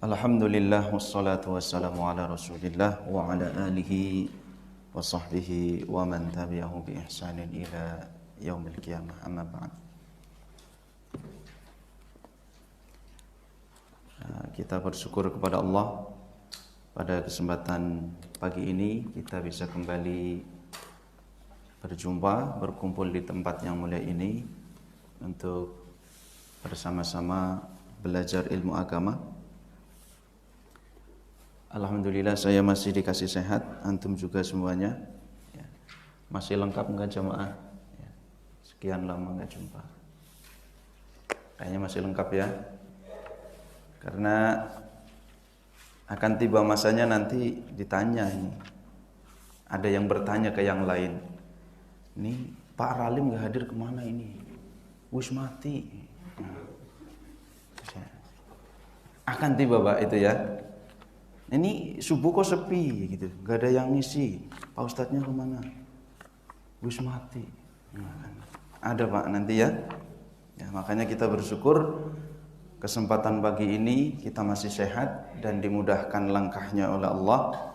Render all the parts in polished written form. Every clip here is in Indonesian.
Alhamdulillah wassalatu wassalamu ala Rasulillah wa ala alihi wa sahbihi wa man tabi'ahu bi ihsanin ila yaumil qiyamah. Amma ba'd. Kita bersyukur kepada Allah pada kesempatan pagi ini kita bisa kembali berjumpa, berkumpul di tempat yang mulia ini untuk bersama-sama belajar ilmu agama. Alhamdulillah saya masih dikasih sehat, antum juga semuanya. Ya. Masih lengkap enggak jamaah? Ya. Sekian lama enggak jumpa. Kayaknya masih lengkap ya. Karena akan tiba masanya nanti ditanya ini. Ada yang bertanya ke yang lain. Ini Pak Ralim enggak hadir kemana ini? Wis mati. Nah. Akan tiba Pak itu ya. Ini subuh kok sepi gitu, gak ada yang ngisi. Pak Ustadznya kemana? Wis mati. Ada Pak nanti ya. Ya makanya kita bersyukur kesempatan pagi ini kita masih sehat dan dimudahkan langkahnya oleh Allah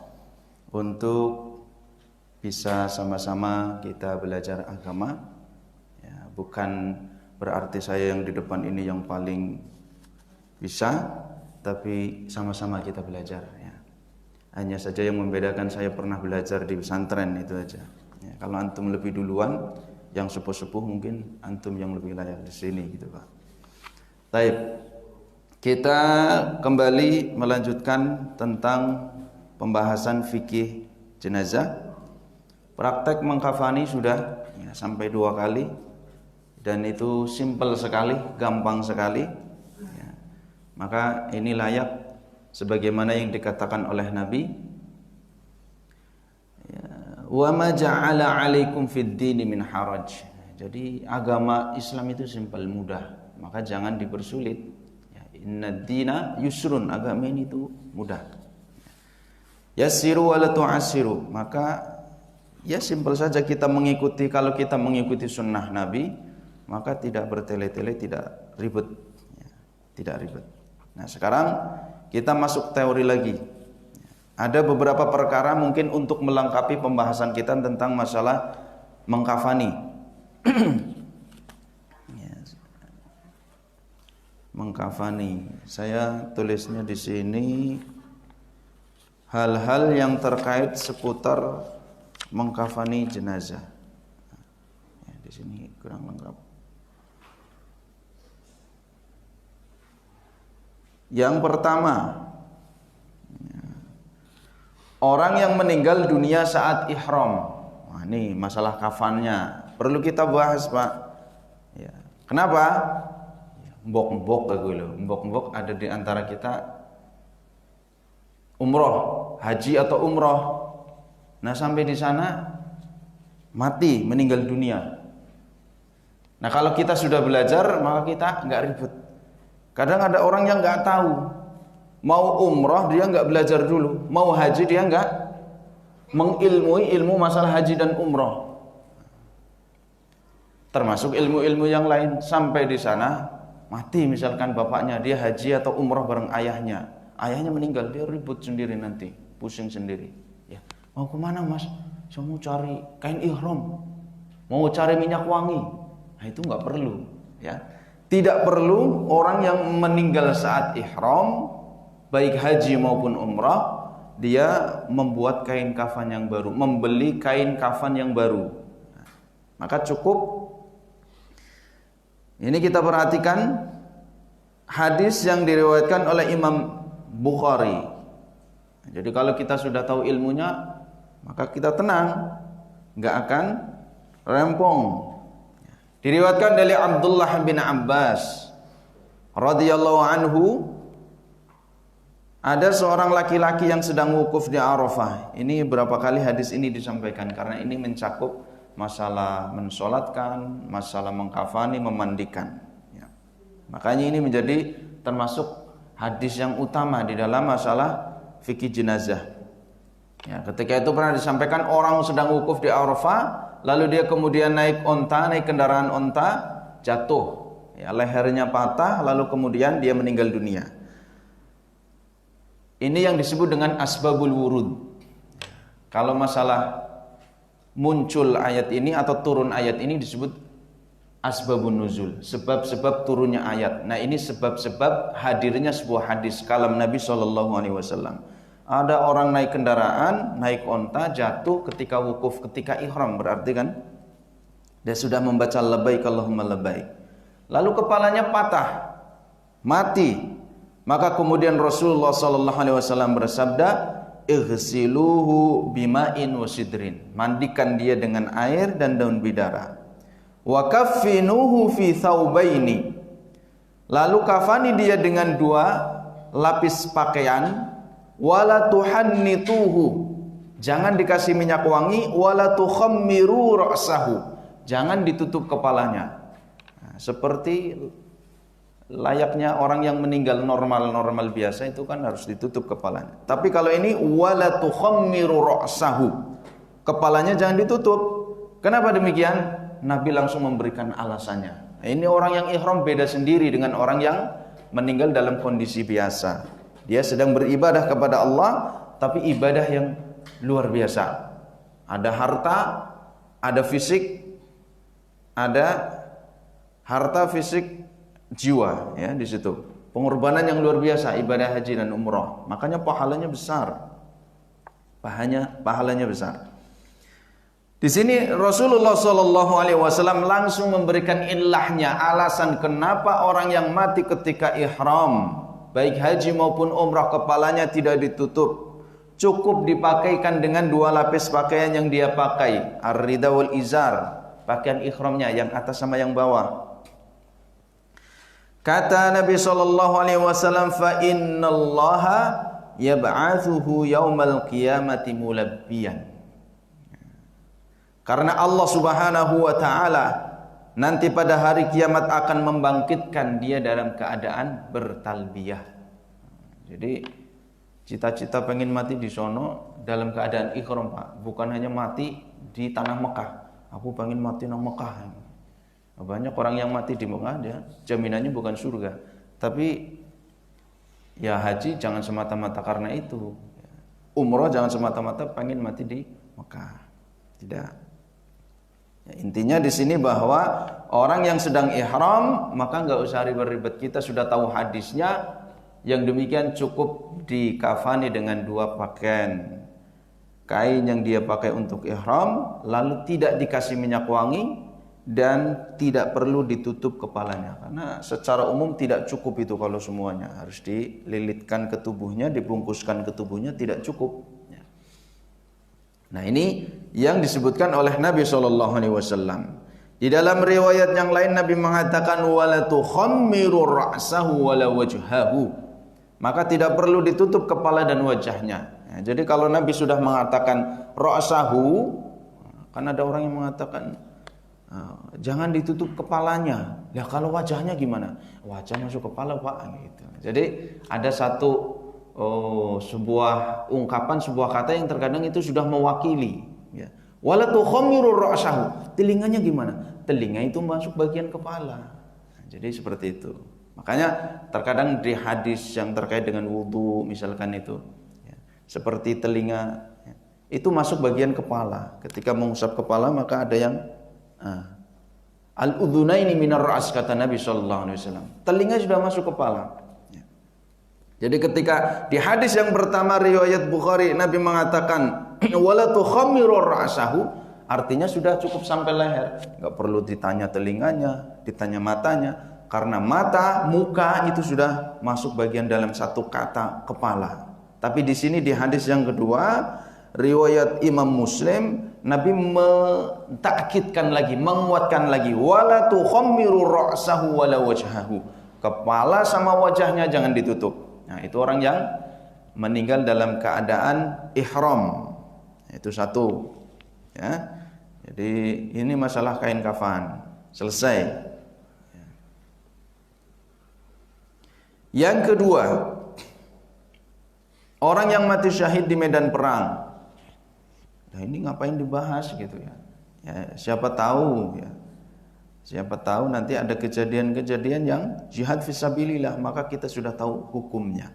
untuk bisa sama-sama kita belajar agama. Ya, bukan berarti saya yang di depan ini yang paling bisa, tapi sama-sama kita belajar ya. Hanya saja yang membedakan saya pernah belajar di pesantren itu aja ya, kalau antum lebih duluan yang sepuh-sepuh mungkin antum yang lebih layak di sini gitu Pak. Baik. Kita kembali melanjutkan tentang pembahasan fikih jenazah. Praktek mengkafani sudah ya, sampai 2 kali dan itu simpel sekali, gampang sekali. Maka ini layak sebagaimana yang dikatakan oleh Nabi, wa ma ja'ala 'alaikum fid dini min haraj. Jadi agama Islam itu simpel, mudah, maka jangan dipersulit. Ya, innad dina yusrun, agama ini itu mudah. Yassiru wa la tu'assiru, maka ya simpel saja kita mengikuti. Kalau kita mengikuti sunnah Nabi, maka tidak bertele-tele, tidak ribet ya, tidak ribet. Nah sekarang kita masuk teori lagi. Ada beberapa perkara mungkin untuk melengkapi pembahasan kita tentang masalah mengkafani. Mengkafani. Saya tulisnya di sini hal-hal yang terkait seputar mengkafani jenazah. Di sini kurang lengkap. Yang pertama, orang yang meninggal dunia saat ihram. Nah, ini masalah kafannya perlu kita bahas Pak ya. Kenapa? Mbok-mbok mbok-mbok ada di antara kita umroh, haji atau umroh. Nah sampai di sana mati, meninggal dunia. Nah kalau kita sudah belajar maka kita nggak ribet. Kadang ada orang yang nggak tahu, mau umroh dia nggak belajar dulu, mau haji dia nggak mengilmui ilmu masalah haji dan umroh, termasuk ilmu-ilmu yang lain. Sampai di sana mati, misalkan bapaknya, dia haji atau umroh bareng ayahnya meninggal, dia ribut sendiri nanti, pusing sendiri. Ya, mau kemana Mas? Saya mau cari kain ihram, mau cari minyak wangi. Nah itu nggak perlu, ya. Tidak perlu orang yang meninggal saat ihram, baik haji maupun umrah, dia membuat kain kafan yang baru, membeli kain kafan yang baru. Maka cukup. Ini kita perhatikan hadis yang diriwayatkan oleh Imam Bukhari. Jadi kalau kita sudah tahu ilmunya, maka kita tenang, nggak akan rempong. Diriwayatkan dari Abdullah bin Abbas radhiyallahu anhu, ada seorang laki-laki yang sedang wukuf di Arafah. Ini berapa kali hadis ini disampaikan karena ini mencakup masalah mensolatkan, masalah mengkafani, memandikan ya. Makanya ini menjadi termasuk hadis yang utama di dalam masalah fikih jenazah ya. Ketika itu pernah disampaikan orang sedang wukuf di Arafah, lalu dia kemudian naik kendaraan onta, jatuh ya, lehernya patah, lalu kemudian dia meninggal dunia. Ini yang disebut dengan asbabul wurud. Kalau masalah muncul ayat ini atau turun ayat ini disebut asbabun nuzul, sebab-sebab turunnya ayat. Nah, ini sebab-sebab hadirnya sebuah hadis kalam Nabi SAW. Ada orang naik kendaraan, naik onta, jatuh ketika wukuf, ketika ihram, berarti kan dia sudah membaca labbaik Allahumma labbaik. Lalu kepalanya patah, mati. Maka kemudian Rasulullah SAW bersabda, "Ighsiluhu bima'in wasidrin." Mandikan dia dengan air dan daun bidara. Wa kaffinuhu fi thawbaini. Lalu kafani dia dengan 2 lapis pakaian. Wala tuhannituhu. Jangan dikasih minyak wangi. Wala tukhammiru ra'sahu. Jangan ditutup kepalanya. Nah, seperti layaknya orang yang meninggal normal biasa itu kan harus ditutup kepalanya. Tapi kalau ini wala tukhammiru ra'sahu. Kepalanya jangan ditutup. Kenapa demikian? Nabi langsung memberikan alasannya. Nah, ini orang yang ihram beda sendiri dengan orang yang meninggal dalam kondisi biasa. Dia sedang beribadah kepada Allah, tapi ibadah yang luar biasa. Ada harta, ada fisik, ada harta, fisik, jiwa, ya, di situ. Pengorbanan yang luar biasa, ibadah haji dan umrah. Makanya pahalanya besar. Pahalanya besar. Di sini Rasulullah SAW langsung memberikan ilahnya, alasan kenapa orang yang mati ketika ihram, baik haji maupun umrah, kepalanya tidak ditutup, cukup dipakaikan dengan 2 lapis pakaian yang dia pakai, ar-ridha wal izar, pakaian ihramnya yang atas sama yang bawah. Kata Nabi SAW, fa innallaha yab'atsuhu yaumal qiyamati mulabbiyan. Karena Allah Subhanahu wa taala nanti pada hari kiamat akan membangkitkan dia dalam keadaan bertalbiyah. Jadi cita-cita pengen mati di sono dalam keadaan ihram, Pak. Bukan hanya mati di tanah Mekah. Aku pengen mati di Mekah. Banyak orang yang mati di Mekah, dia jaminannya bukan surga. Tapi ya haji jangan semata-mata karena itu. Umrah jangan semata-mata pengen mati di Mekah. Tidak. Ya, intinya di sini bahwa orang yang sedang ihram maka nggak usah ribet-ribet. Kita sudah tahu hadisnya. Yang demikian cukup dikafani dengan 2 pakaian kain yang dia pakai untuk ihram, lalu tidak dikasih minyak wangi dan tidak perlu ditutup kepalanya. Karena secara umum tidak cukup itu kalau semuanya harus dililitkan ke tubuhnya, dibungkuskan ke tubuhnya, tidak cukup. Nah, ini yang disebutkan oleh Nabi SAW. Di dalam riwayat yang lain Nabi mengatakan wala tukhammiru ra'sahu wala wajhahu. Maka tidak perlu ditutup kepala dan wajahnya. Nah, jadi kalau Nabi sudah mengatakan ra'sahu, kan ada orang yang mengatakan jangan ditutup kepalanya. Ya kalau wajahnya gimana? Wajah masuk kepala, Pak, gitu. Jadi ada satu sebuah ungkapan, sebuah kata yang terkadang itu sudah mewakili, ya. Wala tukhammiru ra'sahu. Telinganya gimana? Telinga itu masuk bagian kepala. Nah, jadi seperti itu. Makanya terkadang di hadis yang terkait dengan wudu misalkan itu, ya, seperti telinga, ya, itu masuk bagian kepala. Ketika mengusap kepala maka ada yang al-udhunaini minar ra's, kata Nabi SAW. Telinga sudah masuk kepala. Jadi ketika di hadis yang pertama riwayat Bukhari Nabi mengatakan wala tukhammiru ra'sahu, artinya sudah cukup sampai leher, enggak perlu ditanya telinganya, ditanya matanya, karena mata, muka itu sudah masuk bagian dalam satu kata kepala. Tapi di sini di hadis yang kedua riwayat Imam Muslim, Nabi mentakkidkan lagi, menguatkan lagi wala tukhammiru ra'sahu wala wajhahu. Kepala sama wajahnya jangan ditutup. Nah, itu orang yang meninggal dalam keadaan ihram. Itu satu. Ya. Jadi ini masalah kain kafan. Selesai. Yang kedua, orang yang mati syahid di medan perang. Nah, ini ngapain dibahas gitu ya? Ya, siapa tahu ya. Siapa tahu nanti ada kejadian-kejadian yang jihad fisabilillah, maka kita sudah tahu hukumnya.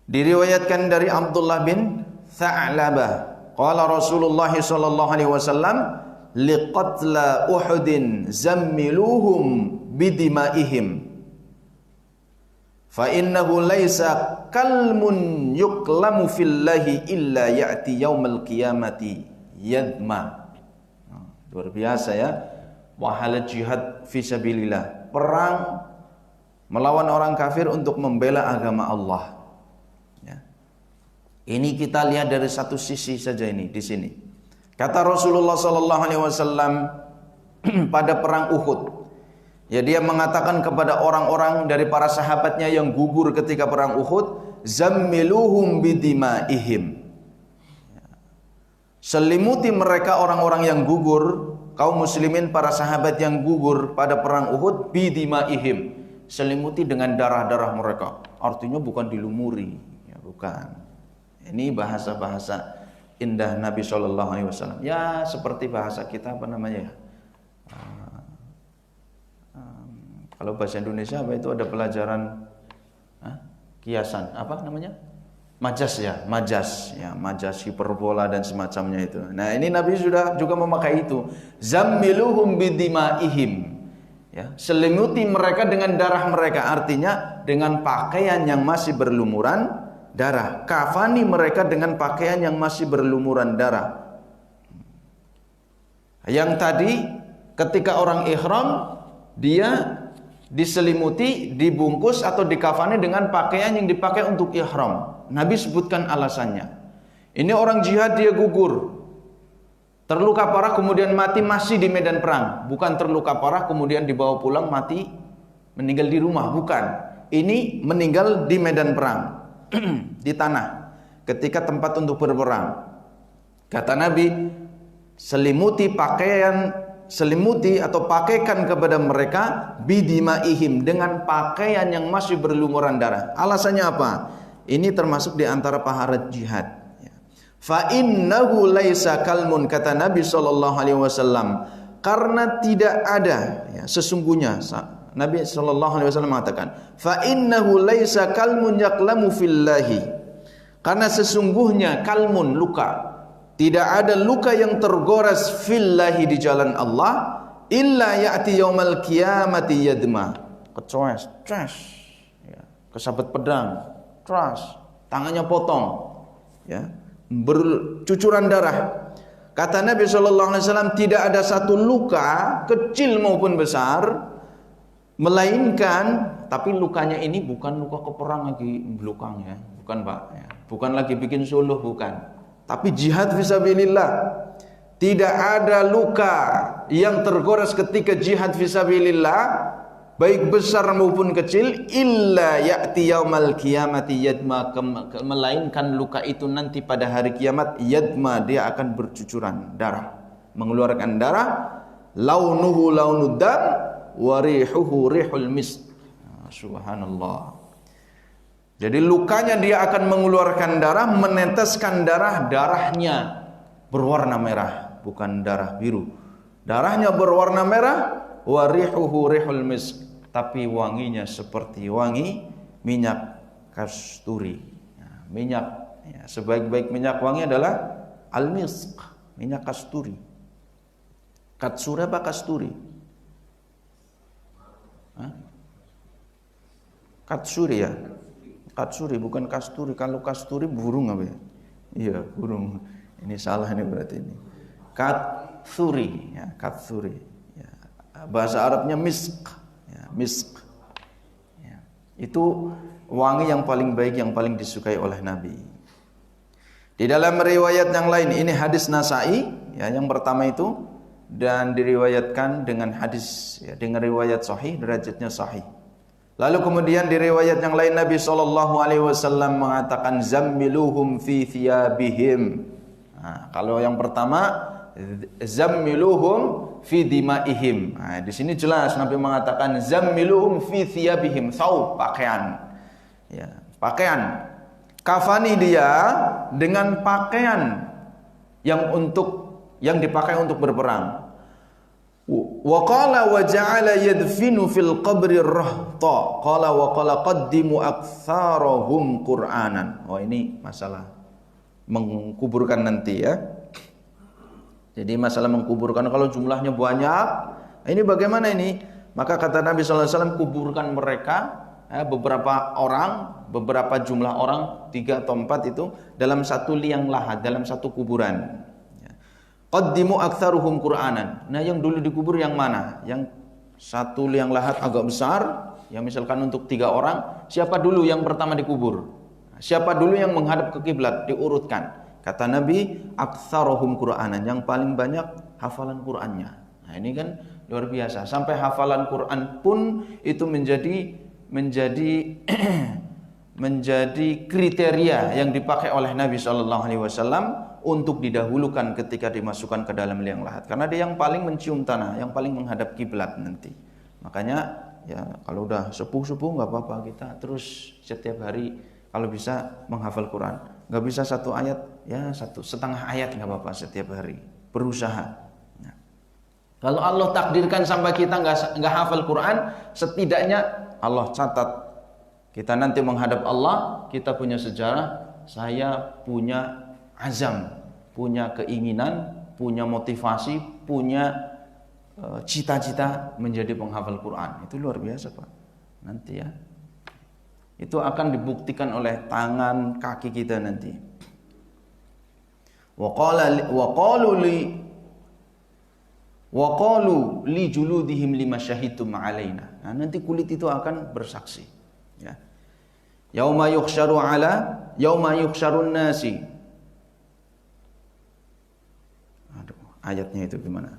Diriwayatkan dari Abdullah bin Tha'labah, qala Rasulullah sallallahu alaihi wasallam, liqatla Uhudin zammiluhum bidimaihim fa innahu laisa kalmun yuklamu fillahi illa ya'ti yaumal qiyamati yadma. Luar biasa ya, pahala jihad fisabilillah, perang melawan orang kafir untuk membela agama Allah. Ya. Ini kita lihat dari satu sisi saja ini di sini. Kata Rasulullah sallallahu alaihi wasallam pada perang Uhud, ya, dia mengatakan kepada orang-orang dari para sahabatnya yang gugur ketika perang Uhud, zammiluhum bidimaihim. Selimuti mereka orang-orang yang gugur, kaum muslimin, para sahabat yang gugur pada perang Uhud, bidimaihim. Selimuti dengan darah-darah mereka. Artinya bukan dilumuri, ya, bukan. Ini bahasa-bahasa indah Nabi Shallallahu Alaihi Wasallam. Ya, seperti bahasa kita apa namanya? Kalau bahasa Indonesia apa itu, ada pelajaran kiasan, apa namanya? Majas ya, majas hiperbola dan semacamnya itu. Nah, ini Nabi sudah juga memakai itu. Zammiluhum bidimaihim. Ya, selimuti mereka dengan darah mereka, artinya dengan pakaian yang masih berlumuran darah. Kafani mereka dengan pakaian yang masih berlumuran darah. Yang tadi ketika orang ihram, dia diselimuti, dibungkus atau dikafani dengan pakaian yang dipakai untuk ihram. Nabi sebutkan alasannya. Ini orang jihad, dia gugur, terluka parah kemudian mati masih di medan perang. Bukan terluka parah kemudian dibawa pulang mati, meninggal di rumah, bukan. Ini meninggal di medan perang, di tanah, ketika tempat untuk berperang. Kata Nabi, selimuti atau pakaikan kepada mereka bidimaihim, dengan pakaian yang masih berlumuran darah. Alasannya apa? Ini termasuk di antara pahala jihad. Fa innahu laisa kalmun, kata Nabi sallallahu alaihi wasallam, karena tidak ada, ya, sesungguhnya Nabi sallallahu alaihi wasallam mengatakan, fa innahu laisa kalmun yaklamu fillahi, karena sesungguhnya kalmun, luka, tidak ada luka yang tergores fillahi, di jalan Allah, illa ya'ti yaumal qiyamati yadma, kecoes, ya, kesabet pedang, tangannya potong, ya, bercucuran darah. Kata Nabi sallallahu alaihi wasallam, tidak ada satu luka kecil maupun besar, melainkan, tapi lukanya ini bukan luka keperang lagi belukang, ya, bukan Pak, ya, bukan lagi bikin suluh, bukan, tapi jihad fisabilillah. Tidak ada luka yang tergores ketika jihad fisabilillah, baik besar maupun kecil, illa ya'ti yaumal qiyamati yadma, melainkan luka itu nanti pada hari kiamat yadma, dia akan bercucuran darah, mengeluarkan darah, launuhu launud dam wa rihuhu rihul misk. Subhanallah. Jadi lukanya dia akan mengeluarkan darah, meneteskan darah, darahnya berwarna merah, bukan darah biru. Darahnya berwarna merah, wa rihuhu rihul misk, tapi wanginya seperti wangi minyak kasturi. Ya, minyak, ya, sebaik-baik minyak wangi adalah al-misk, minyak kasturi. Katsura apa kasturi? Katsuri, ya. Katsuri, bukan kasturi. Kalau kasturi burung apa ya? Iya, burung. Ini salah ini berarti ini. Katsuri, ya, katsuri. Ya. Bahasa Arabnya misk, ya, misk. Ya. Itu wangi yang paling baik, yang paling disukai oleh Nabi. Di dalam riwayat yang lain, ini hadis Nasa'i, ya, yang pertama itu, dan diriwayatkan dengan hadis, ya, dengan riwayat sahih, derajatnya sahih. Lalu kemudian di riwayat yang lain Nabi SAW mengatakan zammiluhum fi thiyabihim. Nah, kalau yang pertama zammiluhum fi dimaihim. Nah, di sini jelas Nabi mengatakan zammiluhum fi thiyabihim, thawb, pakaian. Ya, pakaian. Kafani dia dengan pakaian yang dipakai untuk berperang. Wa qala wa ja'ala yadfinu fil qabri rahta. Qala wa qala qaddimu aktsarahum Qur'anan. Oh, ini masalah mengkuburkan nanti ya. Jadi masalah mengkuburkan kalau jumlahnya banyak, ini bagaimana ini? Maka kata Nabi sallallahu alaihi wasallam, kuburkan mereka beberapa orang, beberapa jumlah orang, 3 atau 4 itu dalam satu liang lahat, dalam satu kuburan. Qaddimu aktsaruhum Qur'anan. Nah, yang dulu dikubur yang mana? Yang satu liang lahat agak besar, yang misalkan untuk 3 orang, siapa dulu yang pertama dikubur? Siapa dulu yang menghadap ke kiblat? Diurutkan. Kata Nabi, aktsaruhum Qur'anan, yang paling banyak hafalan Qur'annya. Nah, ini kan luar biasa. Sampai hafalan Qur'an pun itu menjadi menjadi kriteria yang dipakai oleh Nabi SAW untuk didahulukan ketika dimasukkan ke dalam liang lahat, karena dia yang paling mencium tanah, yang paling menghadap kiblat nanti. Makanya ya kalau udah sepuh-sepuh nggak apa-apa, kita terus setiap hari kalau bisa menghafal Quran. Nggak bisa 1 ayat, ya 1,5 ayat nggak apa-apa setiap hari, berusaha. Nah, kalau Allah takdirkan sampai kita nggak hafal Quran, setidaknya Allah catat kita nanti menghadap Allah, kita punya sejarah, saya punya azam, punya keinginan, punya motivasi, punya cita-cita menjadi penghafal Quran. Itu luar biasa, Pak. Nanti ya. Itu akan dibuktikan oleh tangan kaki kita nanti. Wa qalu li juludihim lima syahidtum alaina. Nah, nanti kulit itu akan bersaksi, ya. Yauma yuhsyarun nasi. Aduh, ayatnya itu gimana?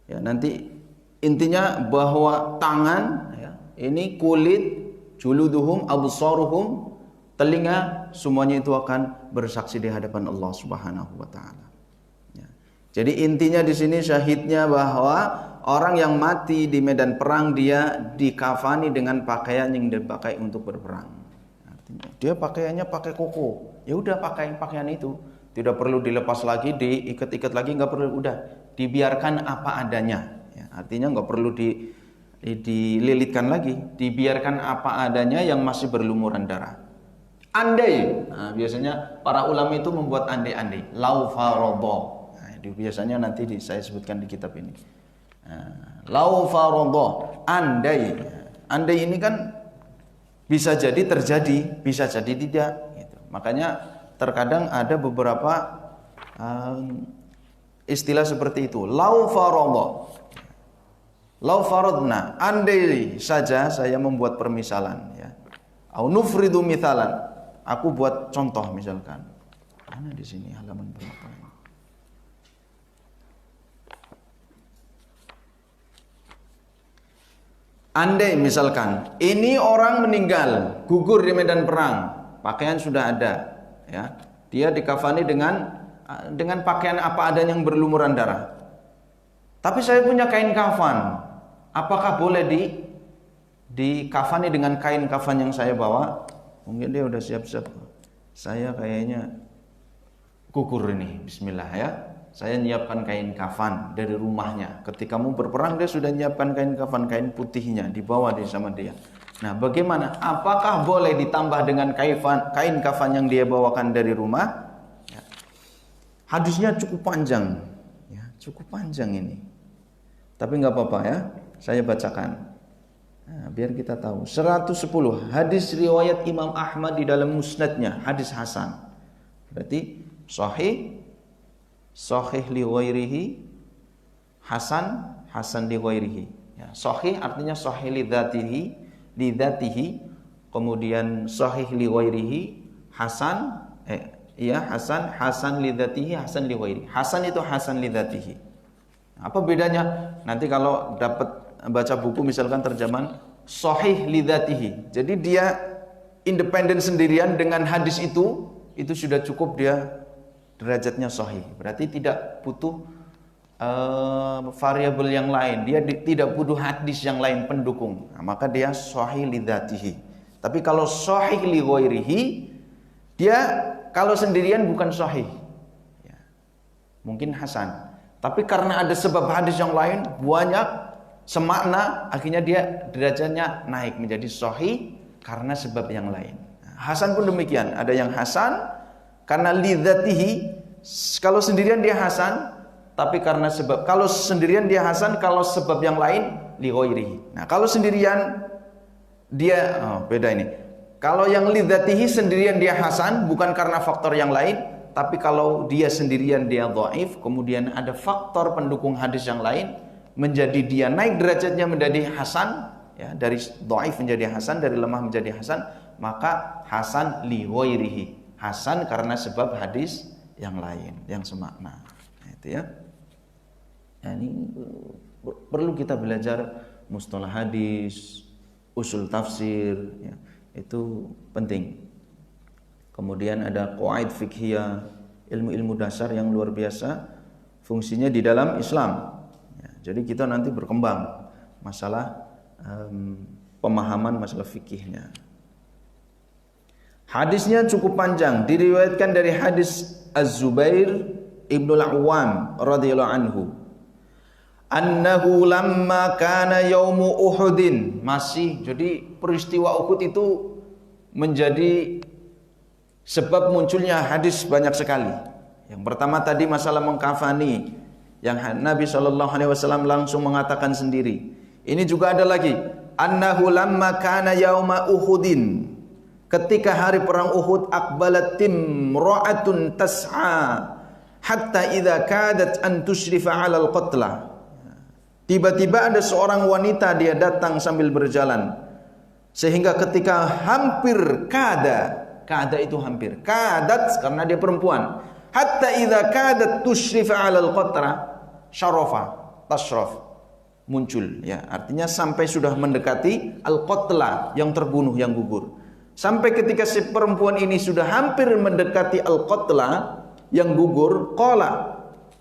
Ya, nanti intinya bahwa tangan, ya, ini kulit, juluduhum, absaruhum, telinga, semuanya itu akan bersaksi di hadapan Allah Subhanahu wa taala. Ya. Jadi intinya di sini syahidnya bahwa orang yang mati di medan perang dia dikafani dengan pakaian yang dipakai untuk berperang. Artinya dia pakaiannya pakai koko. Ya udah pakai pakaian itu, tidak perlu dilepas lagi, diikat-ikat lagi, nggak perlu, udah dibiarkan apa adanya. Ya, artinya nggak perlu dililitkan lagi, dibiarkan apa adanya yang masih berlumuran darah. Andai, nah, biasanya para ulama itu membuat andai-andai, lau faradha. Nah, biasanya nanti saya sebutkan di kitab ini. Nah, lau faradha, andai. Andai ini kan bisa jadi terjadi, bisa jadi tidak. Gitu. Makanya terkadang ada beberapa istilah seperti itu. Lau faradha, lau faradna, andai saja saya membuat permisalan, ya. Au nufridu mithalan, aku buat contoh misalkan. Mana di sini halaman berapa ini? Andai misalkan ini orang meninggal, gugur di medan perang, pakaian sudah ada, ya. Dia dikafani dengan pakaian apa adanya yang berlumuran darah. Tapi saya punya kain kafan. Apakah boleh dikafani dengan kain kafan yang saya bawa? Mungkin dia udah siap-siap. Saya kayaknya gugur ini, bismillah ya. Saya nyiapkan kain kafan dari rumahnya. Ketika mau berperang dia sudah nyiapkan kain kafan, kain putihnya dibawa sama dia. Nah, bagaimana? Apakah boleh ditambah dengan kain kafan yang dia bawakan dari rumah? Ya. Hadisnya cukup panjang, ya, cukup panjang ini. Tapi nggak apa-apa ya, saya bacakan. Nah, biar kita tahu. 110 hadis riwayat Imam Ahmad di dalam musnadnya, hadis hasan. Berarti sahih li ghairihi, hasan li ghairihi. Ya, sahih artinya sahih li dzatihi, kemudian sahih li ghairihi, hasan li dzatihi, hasan li ghairihi. Hasan itu hasan li dzatihi. Apa bedanya? Nanti kalau dapat baca buku misalkan terjemahan sahih li dzatihi. Jadi dia independen sendirian dengan hadis itu sudah cukup, dia derajatnya sahih. Berarti tidak butuh variabel yang lain. Dia tidak butuh hadis yang lain pendukung. Nah, maka dia sahih li dzatihi. Tapi kalau sahih li ghairihi, dia kalau sendirian bukan sahih. Ya. mungkin hasan. Tapi karena ada sebab hadis yang lain banyak semakna, akhirnya dia derajatnya naik menjadi sahih karena sebab yang lain. Hasan pun demikian, ada yang hasan karena lidzatihi, kalau sendirian dia hasan, tapi karena sebab, kalau sendirian dia hasan, kalau sebab yang lain li ghairihi. Nah, kalau sendirian dia beda ini. Kalau yang lidzatihi sendirian dia hasan bukan karena faktor yang lain, tapi kalau dia sendirian dia dhaif, kemudian ada faktor pendukung hadis yang lain menjadi dia naik derajatnya menjadi hasan, ya, dari dhaif menjadi hasan, dari lemah menjadi hasan, maka hasan li ghairihi. Hasan karena sebab hadis yang lain yang semakna. Nah, itu ya. Nah, ini perlu kita belajar mustalah hadis, usul tafsir, ya, itu penting. Kemudian ada qawaid fiqhiyah, ilmu-ilmu dasar yang luar biasa fungsinya di dalam Islam. Ya, jadi kita nanti berkembang masalah pemahaman masalah fikihnya. Hadisnya cukup panjang, diriwayatkan dari hadis Az-Zubair Ibnu Al-Awwam radhiyallahu anhu. Annahu lamma kana yaumu Uhudin, masih, jadi peristiwa Uhud itu menjadi sebab munculnya hadis banyak sekali. Yang pertama tadi masalah mengkafani, yang Nabi SAW langsung mengatakan sendiri. Ini juga ada lagi, annahu lamma kana yauma Uhudin, ketika hari perang Uhud, aqbalat timra'atun tas'a hatta idza kadat an tushrifa 'alal qatla. Tiba-tiba ada seorang wanita, dia datang sambil berjalan, sehingga ketika hampir kada itu hampir, kadat karena dia perempuan, hatta idza kadat tushrifa 'alal qatra, syarafa, tashraf, muncul, ya, artinya sampai sudah mendekati al-qatla, yang terbunuh, yang gugur. Sampai ketika si perempuan ini sudah hampir mendekati al-qatla, yang gugur, qala,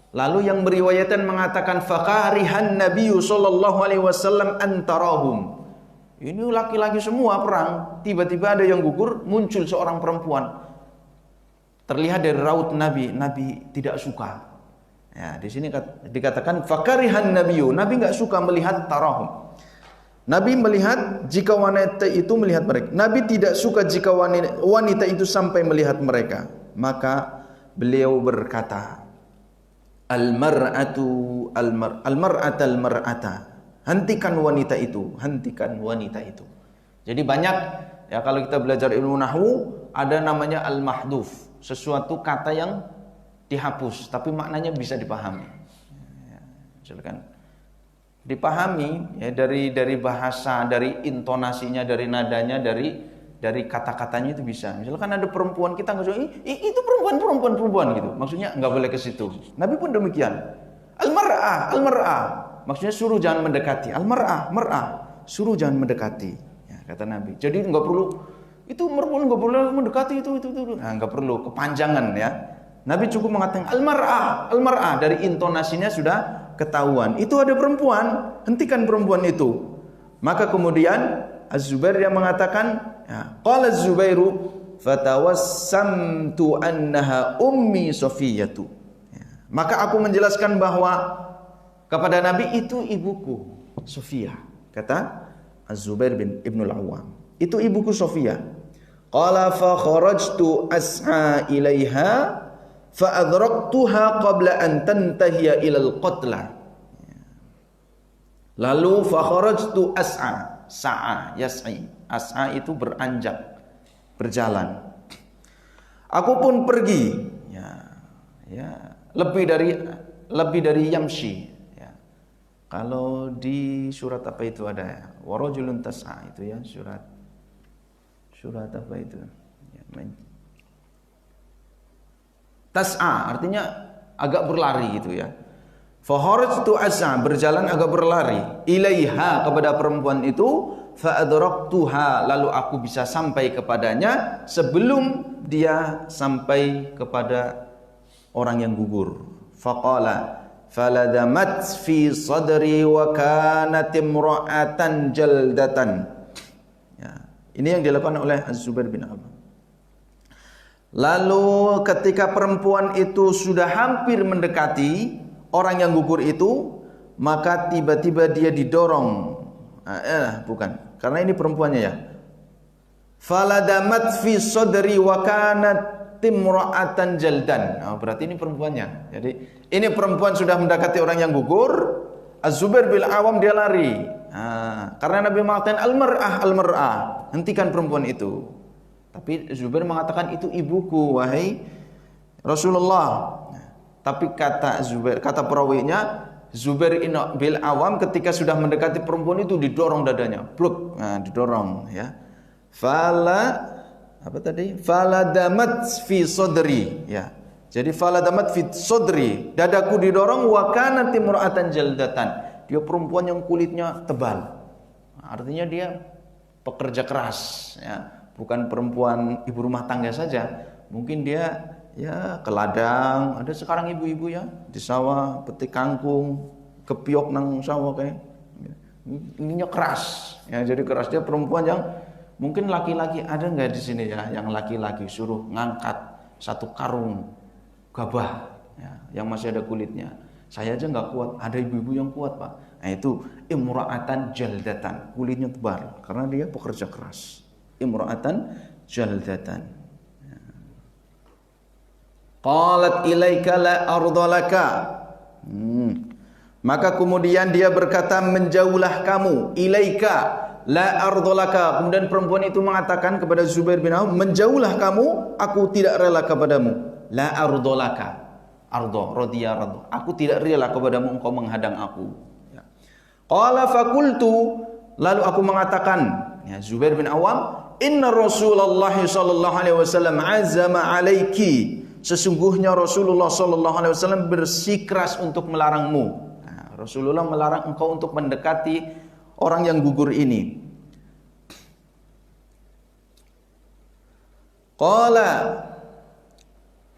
lalu yang meriwayatkan mengatakan faqarihan nabiyyu sallallahu alaihi wasallam antarahum. Ini laki-laki semua perang, tiba-tiba ada yang gugur, muncul seorang perempuan. Terlihat dari raut Nabi, Nabi tidak suka. Ya, di sini dikatakan faqarihan nabiyyu, Nabi enggak suka melihat tarahum. Nabi melihat jika wanita itu melihat mereka. Nabi tidak suka jika wanita itu sampai melihat mereka. Maka beliau berkata, al-mar'ata, hentikan wanita itu, hentikan wanita itu. Jadi banyak, ya, kalau kita belajar ilmu nahwu, ada namanya al-mahdhuf, sesuatu kata yang dihapus tapi maknanya bisa dipahami. Ya, silakan dipahami, ya, dari bahasa, dari intonasinya, dari nadanya, dari kata-katanya itu bisa. Misalkan ada perempuan, kita nggak suka, itu perempuan gitu. Maksudnya nggak boleh ke situ. Nabi pun demikian. Al-mar'ah, maksudnya suruh jangan mendekati. Al-mar'ah, suruh jangan mendekati. Ya, kata Nabi. Jadi nggak perlu, itu perempuan nggak boleh mendekati itu. Nah, nggak perlu kepanjangan, ya. Nabi cukup mengatakan al-mar'ah, dari intonasinya sudah ketahuan. Itu ada perempuan, hentikan perempuan itu. Maka kemudian Az-Zubair yang mengatakan, ya, qala Az-Zubairu fatawassamtu annaha ummi Safiyatu. Ya, maka aku menjelaskan bahwa kepada Nabi, itu ibuku Safiyah. Kata Az-Zubair bin Ibnu Al-Awwam, itu ibuku Safiyah. Qala fa kharajtu as'a ilaiha fa adraktuha qabla an tantahiya ila al-qatla. Lalu fa kharajtu as'a, sa'a, yas'i. As'a itu beranjak, berjalan. Aku pun pergi, ya, lebih dari yamshi, ya. Kalau di surat apa itu ada, ya, warajulun tas'a itu, ya, surat apa itu, ya, tas'a artinya agak berlari gitu, ya. Fa kharajtu as'a, berjalan agak berlari, ilaiha, kepada perempuan itu, fa adraktuha, lalu aku bisa sampai kepadanya sebelum dia sampai kepada orang yang gugur. Faqala faladamat fi sadri wa kanat imra'atan jaldatan. Ya, ini yang dilakukan oleh Az-Zubair bin Awwam. Lalu ketika perempuan itu sudah hampir mendekati orang yang gugur itu, maka tiba-tiba dia didorong. Bukan, karena ini perempuannya ya. Faladamat fi sadri wa kanat timra'atan jaldan. Berarti ini perempuannya. Jadi ini perempuan sudah mendekati orang yang gugur. Az-Zubair bin Awam dia lari. Karena Nabi mengatakan al-mar'ah, hentikan perempuan itu. Tapi Zubair mengatakan itu ibuku wahai Rasulullah. Tapi kata Zubair, kata perawinya, Zubair bin Awam ketika sudah mendekati perempuan itu didorong dadanya, bluk, didorong ya. Faladamat fi sadri ya. Jadi faladamat fi sadri, dadaku didorong wa kanat imra'atan jaldatan. Dia perempuan yang kulitnya tebal. Artinya dia pekerja keras ya. Bukan perempuan ibu rumah tangga saja. Mungkin dia ya ke ladang. Ada sekarang ibu-ibu ya di sawah petik kangkung, kepiok nang sawah kayak. Ininya keras. Ya jadi keras, dia perempuan yang mungkin laki-laki ada nggak di sini ya yang laki-laki suruh ngangkat satu karung gabah ya, yang masih ada kulitnya. Saya aja nggak kuat. Ada ibu-ibu yang kuat, Pak. Nah itu imra'atan jaldatan, kulitnya tebal karena dia pekerja keras. Imra'atan jaldatan. Qalat ilaika la ardalaka. Maka kemudian dia berkata, menjauhlah kamu, ilaika la ardalaka. Kemudian perempuan itu mengatakan kepada Zubair bin Awam, menjauhlah kamu, aku tidak rela kepadamu. La ardalaka. Ardo, rodiya ardo. Aku tidak rela kepadamu, engkau menghadang aku. Qala fakultu. Lalu aku mengatakan, ya, Zubair bin Awam, inna Rasulullah sallallahu alaihi wasallam azama alaiki. Sesungguhnya Rasulullah sallallahu alaihi wasallam bersikeras untuk melarangmu. Nah, Rasulullah melarang engkau untuk mendekati orang yang gugur ini. Qala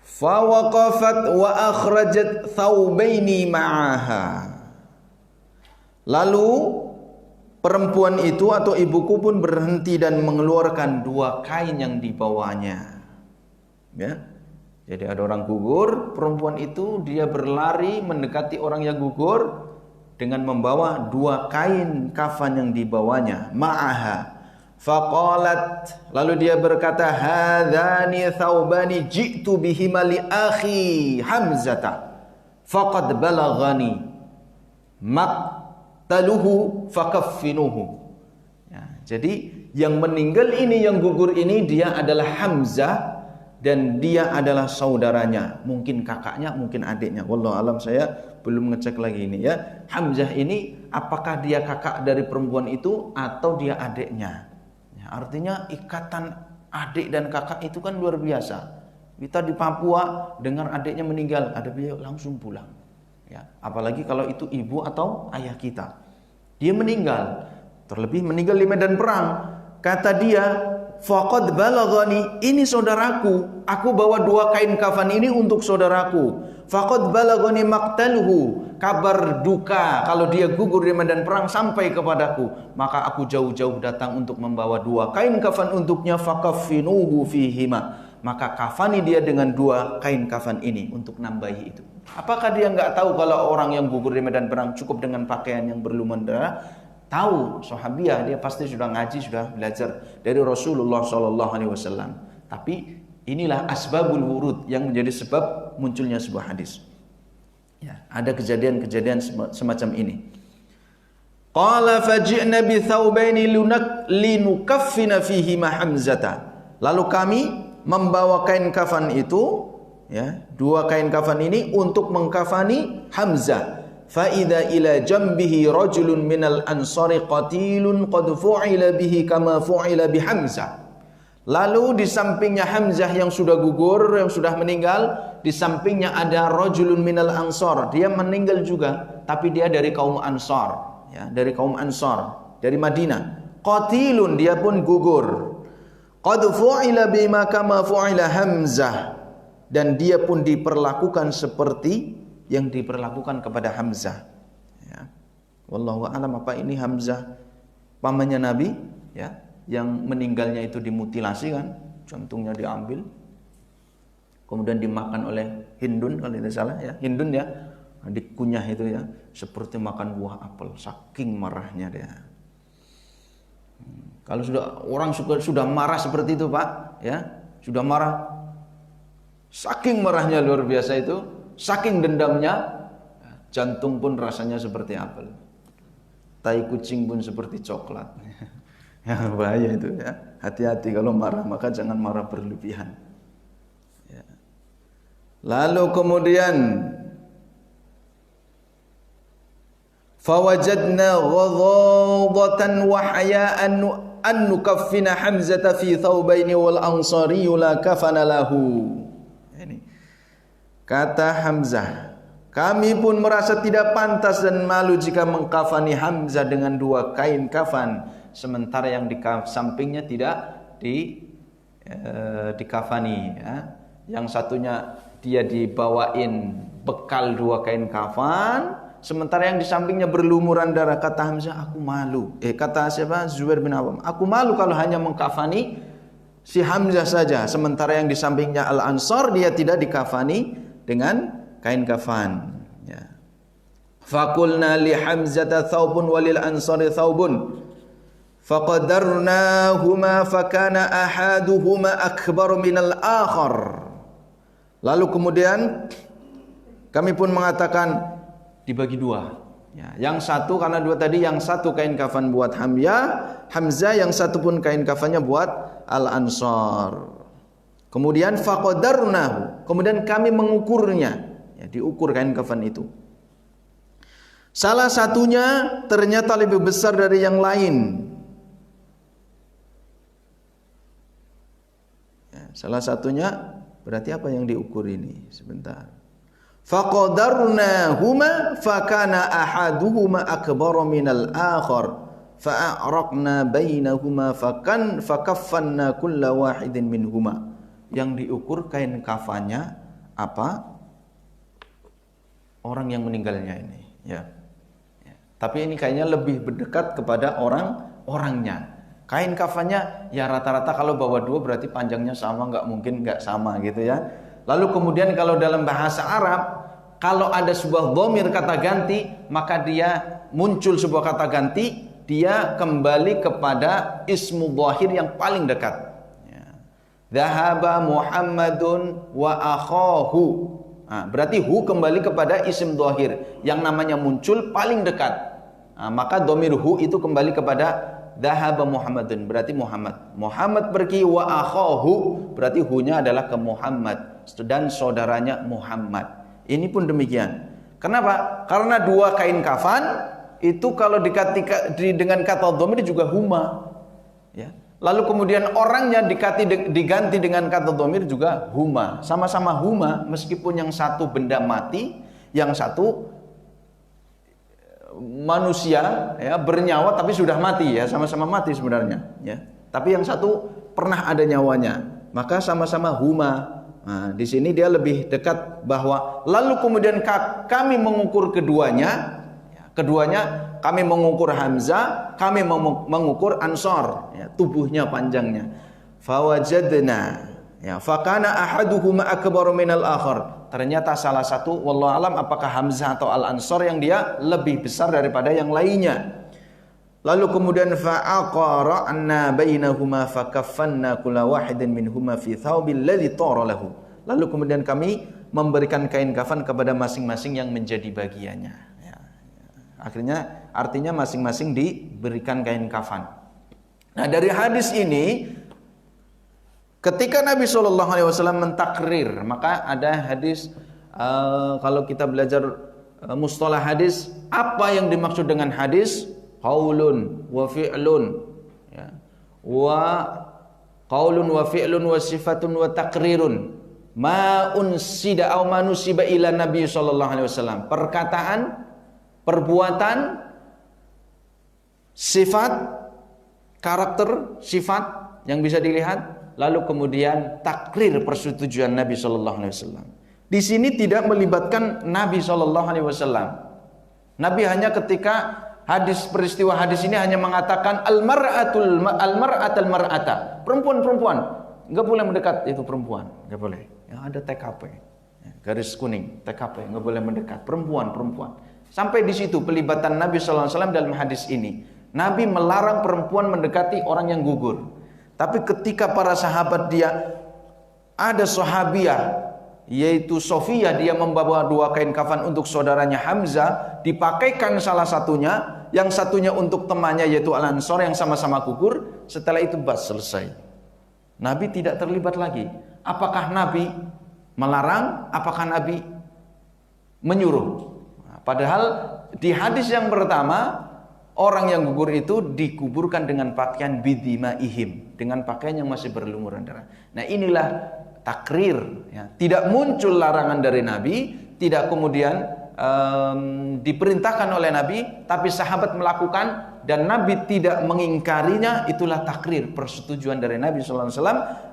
fa waqafat wa akhrajat thawbaini ma'aha. Lalu perempuan itu atau ibuku pun berhenti dan mengeluarkan 2 kain yang dibawanya. Ya. Jadi ada orang gugur, perempuan itu dia berlari mendekati orang yang gugur dengan membawa 2 kain kafan yang dibawanya. Ma'aha. Faqalat, lalu dia berkata, hadzani thawbani ji'tu bihima li akhi Hamzata. Faqad balaghani taluhu fakaffinuhu. Ya, jadi yang meninggal ini, yang gugur ini, dia adalah Hamzah dan dia adalah saudaranya, mungkin kakaknya, mungkin adiknya. Wallahu alam, saya belum ngecek lagi ini ya. Hamzah ini apakah dia kakak dari perempuan itu atau dia adiknya? Ya, artinya ikatan adik dan kakak itu kan luar biasa. Kita di Papua dengar adiknya meninggal, ada beliau langsung pulang. Ya, apalagi kalau itu ibu atau ayah kita. Dia meninggal, terlebih meninggal di medan perang. Kata dia, faqad balaghani, ini saudaraku. Aku bawa 2 kain kafan ini untuk saudaraku. Faqad balaghani maqtaluhu, kabar duka kalau dia gugur di medan perang sampai kepadaku. Maka aku jauh-jauh datang untuk membawa 2 kain kafan untuknya. Fakaffinuhu fihima, maka kafani dia dengan 2 kain kafan ini untuk nambahi itu. Apakah dia nggak tahu kalau orang yang gugur di medan perang cukup dengan pakaian yang berlumuran darah? Tahu, sahabiah, dia pasti sudah ngaji, sudah belajar dari Rasulullah sallallahu alaihi wasallam. Tapi inilah asbabul wurud yang menjadi sebab munculnya sebuah hadis. Ya, ada kejadian-kejadian semacam ini. Qala faji'na bi thawbaini linukaffina fihi ma Hamzata. Lalu kami membawa kain kafan itu, ya, 2 kain kafan ini untuk mengkafani Hamzah. Fa idza ila jambihi rajulun minal ansari qatilun qad fu'ila bihi kama fu'ila bi Hamzah. Lalu di sampingnya Hamzah yang sudah gugur, yang sudah meninggal, di sampingnya ada rajulun minal ansar. Dia meninggal juga, tapi dia dari kaum Ansar, ya, dari kaum Ansar, dari Madinah. Qatilun, dia pun gugur. Qad fu'ila bima kama fu'ila Hamzah, dan dia pun diperlakukan seperti yang diperlakukan kepada Hamzah. Ya. Wallahu a'lam, apa ini Hamzah pamannya Nabi, ya, yang meninggalnya itu dimutilasi kan, jantungnya diambil. kemudian dimakan oleh Hindun kalau tidak salah ya, Hindun ya, dikunyah itu ya, seperti makan buah apel, saking marahnya dia. Kalau orang sudah marah seperti itu Pak, ya, sudah marah, saking marahnya luar biasa itu, saking dendamnya, jantung pun rasanya seperti apel, tai kucing pun seperti coklat. Ya bahaya itu ya, hati-hati kalau marah, maka jangan marah berlebihan. Ya. Lalu kemudian fawajadna ghadabatan wa hayaan an nukaffina Hamzata fi thawbaini wal ansari la kafana lahu. Ini kata Hamzah, kami pun merasa tidak pantas dan malu jika mengkafani Hamzah dengan 2 kain kafan, sementara yang di sampingnya tidak dikafani ya. Yang satunya dia dibawain bekal 2 kain kafan, sementara yang di sampingnya berlumuran darah. Kata Hamzah, aku malu. Kata siapa? Zubair bin Awam, aku malu kalau hanya mengkafani si Hamzah saja, sementara yang di sampingnya Al-Ansar dia tidak dikafani dengan kain kafan. Ya. Faqulna li Hamzata thawbun walil Ansari thawbun faqadarnahuma fakana ahaduhuma akbar minal akhar. Lalu kemudian kami pun mengatakan dibagi 2 ya, yang satu karena 2 tadi, yang satu kain kafan buat Hamzah, yang satu pun kain kafannya buat Al-Ansar. Kemudian faqadarnahu, kemudian kami mengukurnya ya, diukur kain kafan itu. Salah satunya ternyata lebih besar dari yang lain. Salah satunya berarti apa yang diukur ini? Sebentar. Faqadarnahuma fakana ahaduhuma akbar minal akhar fa'araqna bainahuma fakaffanna kulla wahidin minhuma. Yang diukur kain kafannya apa? Orang yang meninggalnya ini, ya. Tapi ini kayaknya lebih berdekat kepada orangnya. Kain kafannya ya rata-rata kalau bawa 2 berarti panjangnya sama, nggak mungkin nggak sama gitu ya. Lalu kemudian kalau dalam bahasa Arab, kalau ada sebuah dhamir kata ganti, maka dia muncul sebuah kata ganti, dia kembali kepada ismu dhahir yang paling dekat. Dhahaba Muhammadun wa akhahu. Nah, berarti hu kembali kepada isim dhahir yang namanya muncul paling dekat. Nah, maka dhamir hu itu kembali kepada dhahaba Muhammadun, berarti Muhammad. Muhammad pergi, wa akhahu, berarti hu-nya adalah ke Muhammad dan saudaranya Muhammad. Ini pun demikian. Kenapa? Karena 2 kain kafan itu kalau dengan kata dhamir juga huma. Ya. Lalu kemudian orangnya diganti dengan kata dhamir juga huma. Sama-sama huma, meskipun yang satu benda mati, yang satu manusia ya, bernyawa tapi sudah mati ya, sama-sama mati sebenarnya ya. Tapi yang satu pernah ada nyawanya, maka sama-sama huma. Nah, di sini dia lebih dekat bahwa lalu kemudian kami mengukur keduanya kami mengukur Hamzah, kami mengukur Ansar ya, tubuhnya panjangnya. Fawajadna ya fakana ahaduhuma akbar minal akhar. Ternyata salah satu, wallahu alam, apakah Hamzah atau Al-Ansar yang dia lebih besar daripada yang lainnya. Lalu kemudian fa'aqara'na bainahuma fakaffanna kulla wahidin minhuma fi thawbil ladzi tara lahu. Lalu kemudian kami memberikan kain kafan kepada masing-masing yang menjadi bagiannya. Ya. Akhirnya artinya masing-masing diberikan kain kafan. Nah, dari hadis ini ketika Nabi SAW mentakrir, maka ada hadis, kalau kita belajar mustalah hadis, apa yang dimaksud dengan hadis? Qaulun wa fi'lun ya. Wa qaulun wa fi'lun wa sifatun wa taqrirun ma unsida aw manusiba ila Nabi SAW. Perkataan, perbuatan, sifat, karakter, sifat yang bisa dilihat, lalu kemudian takrir persetujuan Nabi SAW. Di sini tidak melibatkan Nabi SAW. Nabi hanya ketika peristiwa hadis ini hanya mengatakan al-mar'ata, perempuan, enggak boleh mendekat itu perempuan, enggak boleh yang ada TKP, ya, garis kuning, TKP, nggak boleh mendekat, perempuan. Sampai di situ pelibatan Nabi SAW dalam hadis ini. Nabi melarang perempuan mendekati orang yang gugur. Tapi ketika para sahabat dia, ada sahabiah, yaitu Sofia, dia membawa 2 kain kafan untuk saudaranya Hamzah, dipakaikan salah satunya, yang satunya untuk temannya yaitu Al-Ansor yang sama-sama gugur. Setelah itu bas, selesai. Nabi tidak terlibat lagi. Apakah Nabi melarang? Apakah Nabi menyuruh? Padahal di hadis yang pertama, orang yang gugur itu dikuburkan dengan pakaian bidimaihim, dengan pakaian yang masih berlumuran darah. Nah, inilah takrir, ya. Tidak muncul larangan dari Nabi, tidak kemudian diperintahkan oleh Nabi, tapi sahabat melakukan dan Nabi tidak mengingkarinya. Itulah takrir, persetujuan dari Nabi SAW.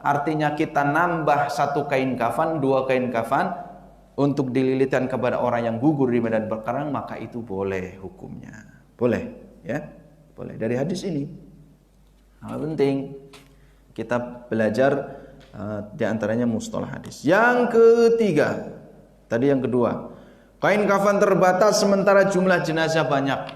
Artinya kita nambah 1 kain kafan, 2 kain kafan untuk dililitkan kepada orang yang gugur di medan berperang, maka itu boleh hukumnya. Boleh, ya. Boleh dari hadis ini. Hal penting kita belajar di antaranya mustalah hadis. Yang ketiga, tadi yang kedua, kain kafan terbatas sementara jumlah jenazah banyak.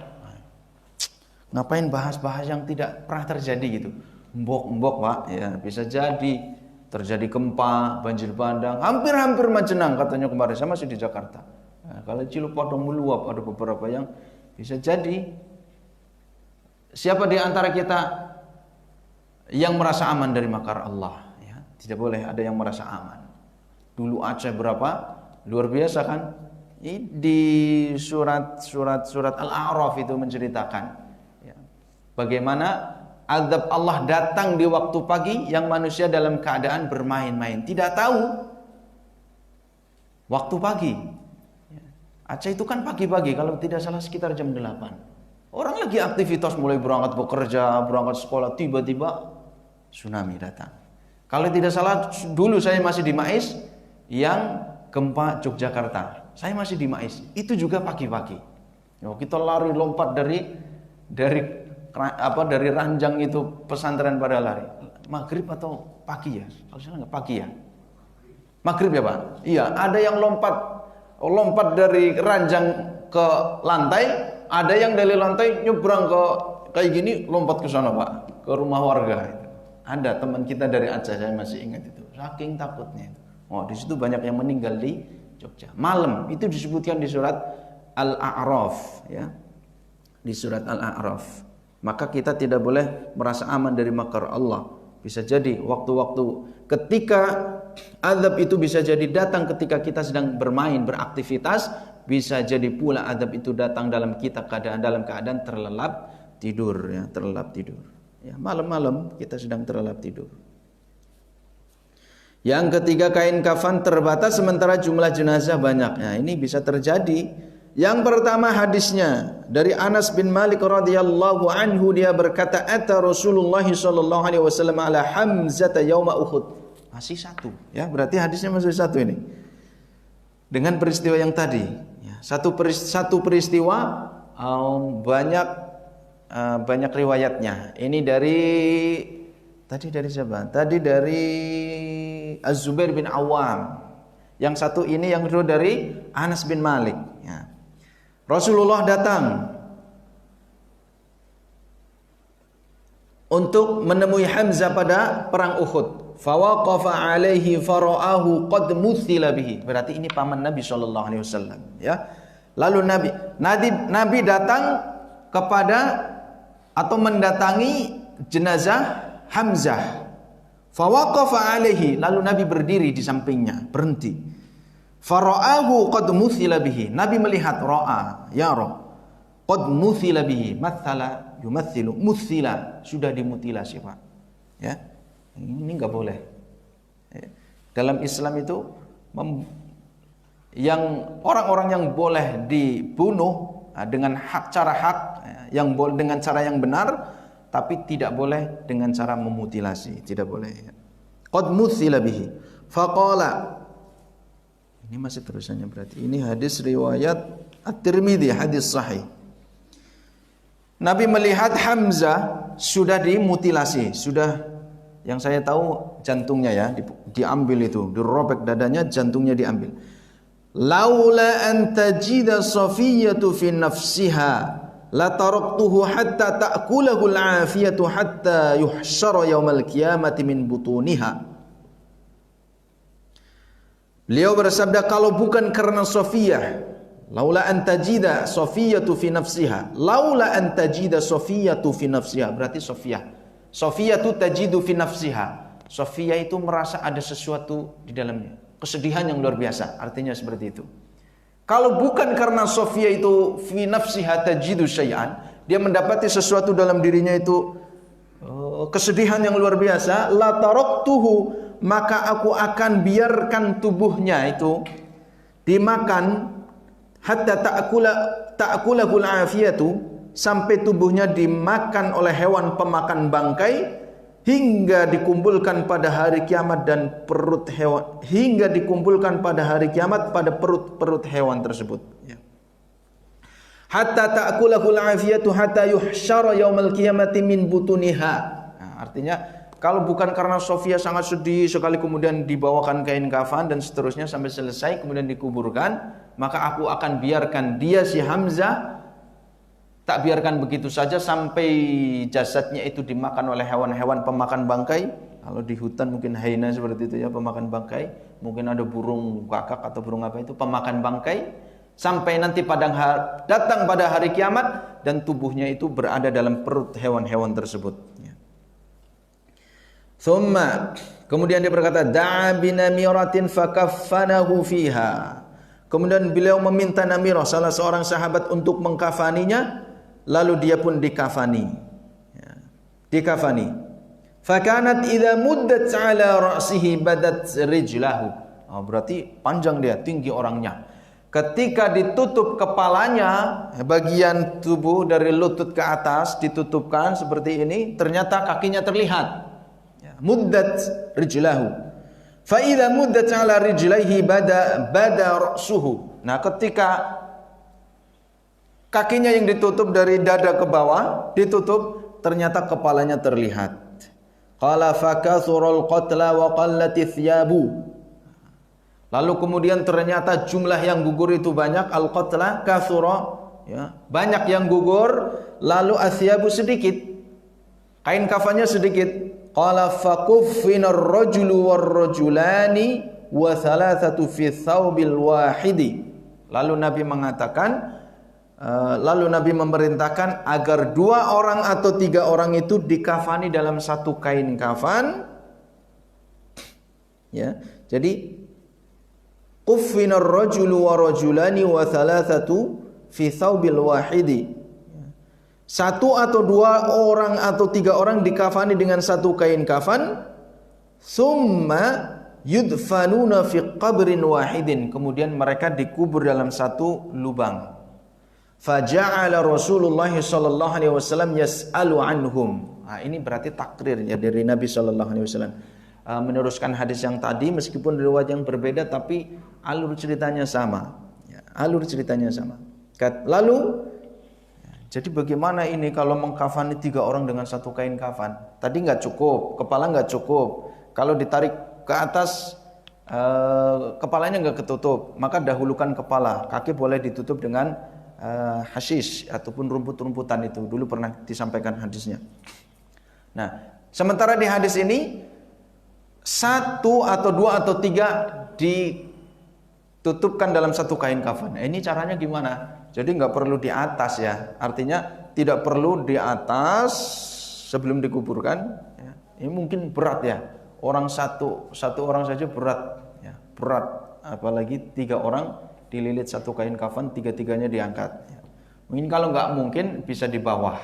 Ngapain bahas-bahas yang tidak pernah terjadi gitu? Mbok Pak, ya bisa jadi terjadi gempa, banjir bandang, hampir Majenang katanya kemarin. Saya masih di Jakarta. Nah, kalau Cilepada meluap, ada beberapa yang bisa jadi. Siapa di antara kita yang merasa aman dari makar Allah? Ya, tidak boleh ada yang merasa aman. Dulu Aceh berapa? Luar biasa kan? Di surat Al-A'raf itu menceritakan, ya, bagaimana azab Allah datang di waktu pagi yang manusia dalam keadaan bermain-main, tidak tahu waktu pagi. Aceh itu kan pagi-pagi, kalau tidak salah sekitar jam 8. Orang lagi aktivitas, mulai berangkat bekerja, berangkat sekolah, tiba-tiba tsunami datang. Kalau tidak salah dulu saya masih di Mais, yang gempa Yogyakarta, saya masih di Mais, itu juga pagi-pagi. Kita lari lompat dari ranjang itu pesantren pada lari. Maghrib atau pagi ya? Kalau salah nggak pagi ya? Maghrib ya Pak? Iya, ada yang lompat dari ranjang ke lantai, ada yang dari lantai nyebrang ke kayak gini, lompat ke sana Pak, ke rumah warga. Ada teman kita dari Aceh, saya masih ingat itu, saking takutnya. Oh, di situ banyak yang meninggal di Jogja. Malam itu disebutkan di surat Al-A'raf, ya, di surat Al-A'raf. Maka kita tidak boleh merasa aman dari makar Allah. Bisa jadi waktu-waktu ketika azab itu bisa jadi datang ketika kita sedang bermain, beraktivitas. Bisa jadi pula azab itu datang dalam keadaan terlelap tidur, ya, terlelap tidur. Ya, malam-malam kita sedang terlelap tidur. Yang ketiga, kain kafan terbatas sementara jumlah jenazah banyak. Nah, ini bisa terjadi. Yang pertama hadisnya dari Anas bin Malik radhiyallahu anhu, dia berkata, "Ata Rasulullah sallallahu alaihi wasallam ala Hamzah yauma Uhud." Masih satu, ya, berarti hadisnya masih satu ini. Dengan peristiwa yang tadi, ya, satu peristiwa banyak riwayatnya. Ini dari siapa? Tadi dari Az-Zubair bin Awam. Yang satu ini yang kedua dari Anas bin Malik, ya. Rasulullah datang untuk menemui Hamzah pada perang Uhud. Fawaqafa alaihi fara'ahu qad muthila bihi. Berarti ini paman Nabi sallallahu alaihi wasallam, ya. Lalu Nabi datang kepada atau mendatangi jenazah Hamzah. Fawaqafa alaihi, lalu Nabi berdiri di sampingnya, berhenti. Fara'ahu qad muthila bihi. Nabi melihat, ra'a, yara, qad muthila bihi. Mathala yumathilu, muthila, sudah dimutilasi, Pak. Ya. Ini enggak boleh. Ya. Dalam Islam itu yang orang-orang yang boleh dibunuh dengan cara hak, yang dengan cara yang benar, tapi tidak boleh dengan cara memutilasi, tidak boleh. Qad muthila bihi. Faqala, ini masih terusannya berarti. Ini hadis riwayat At-Tirmidzi, hadis sahih. Nabi melihat Hamzah sudah dimutilasi, sudah Yang saya tahu jantungnya ya, diambil itu, dirobek dadanya, jantungnya diambil. Laula an tajida Safiyatu fi nafsiha la taraktuhu hatta ta'kulahu al-afiyatu hatta yuhsyara yaumal qiyamati min butuniha. Beliau bersabda, kalau bukan karena Safiyah, laula an tajida Safiyatu fi nafsiha, laula an tajida Safiyatu fi nafsiha, berarti Safiyatu tajidu fi nafsiha. Safiyah itu merasa ada sesuatu di dalamnya, kesedihan yang luar biasa, artinya seperti itu. Kalau bukan karena Safiyah itu fi nafsiha tajidu syai'an, dia mendapati sesuatu dalam dirinya itu kesedihan yang luar biasa, la taraktuhu, maka aku akan biarkan tubuhnya itu dimakan hatta ta'kulahul afiyatu, sampai tubuhnya dimakan oleh hewan pemakan bangkai, hingga dikumpulkan pada hari kiamat dan perut hewan, hingga dikumpulkan pada hari kiamat pada perut hewan tersebut. Hatta ta'kulahul afiyatu hatta yuhsyara yaumal qiyamati min butuniha. Nah, artinya kalau bukan karena Safiyah sangat sedih sekali, kemudian dibawakan kain kafan dan seterusnya sampai selesai, kemudian dikuburkan, maka aku akan biarkan dia, si Hamzah, tak biarkan begitu saja sampai jasadnya itu dimakan oleh hewan-hewan pemakan bangkai. Kalau di hutan mungkin hyena seperti itu ya, pemakan bangkai. Mungkin ada burung kakak atau burung apa itu, pemakan bangkai. Sampai nanti datang pada hari kiamat dan tubuhnya itu berada dalam perut hewan-hewan tersebut. Thumma, kemudian dia berkata, da'a binamiratin fakaffanahu fiha. Kemudian beliau meminta Namirah, salah seorang sahabat, untuk mengkafaninya, lalu dia pun dikafani. Dikafani. Fakanat idza muddat 'ala ra'sihi badat rijlahu. Berarti panjang dia, tinggi orangnya. Ketika ditutup kepalanya, bagian tubuh dari lutut ke atas ditutupkan seperti ini, ternyata kakinya terlihat. Muddat rijlahu. Fa idza muddat 'ala rijlaihi bada ra'suhu. Nah, ketika kakinya yang ditutup dari dada ke bawah ditutup, ternyata kepalanya terlihat. Qala fakathural qatla wa qallati thiyabu. Lalu kemudian ternyata jumlah yang gugur itu banyak, al-qatla kathura, ya, banyak yang gugur, lalu athiyabu sedikit. Kain kafannya sedikit. Qala fakuffina ar-rajulu war-rajulani wa thalathatu fi thawbil wahidi. Lalu Nabi mengatakan, lalu Nabi memerintahkan agar 2 orang atau 3 orang itu dikafani dalam satu kain kafan. Ya, jadi kuffina ar-rajulu war-rajulani wa thalathatu fi thawbil wahidi. 1 atau 2 orang atau 3 orang dikafani dengan satu kain kafan. Summa yudfanuna fi qabrin wahidin. Kemudian mereka dikubur dalam satu lubang. Faja'ala Rasulullah sallallahu alaihi wasallam yas'alu anhum. Nah, ini berarti takrir ya dari Nabi sallallahu alaihi wasallam. Meneruskan hadis yang tadi, meskipun riwayat yang berbeda tapi alur ceritanya sama. Ya, alur ceritanya sama. Lalu jadi bagaimana ini kalau mengkafani 3 orang dengan satu kain kafan? Tadi nggak cukup, kepala nggak cukup. Kalau ditarik ke atas, kepalanya nggak ketutup, maka dahulukan kepala. Kaki boleh ditutup dengan hashish ataupun rumput-rumputan itu. Dulu pernah disampaikan hadisnya. Nah, sementara di hadis ini 1 atau 2 atau 3 ditutupkan dalam satu kain kafan. Ini caranya gimana? Jadi nggak perlu di atas ya, artinya tidak perlu di atas sebelum dikuburkan. Ya. Ini mungkin berat ya, orang satu orang saja berat, ya, berat. Apalagi 3 orang dililit satu kain kafan, 3-3-nya diangkat. Ya. Mungkin kalau nggak mungkin bisa di bawah,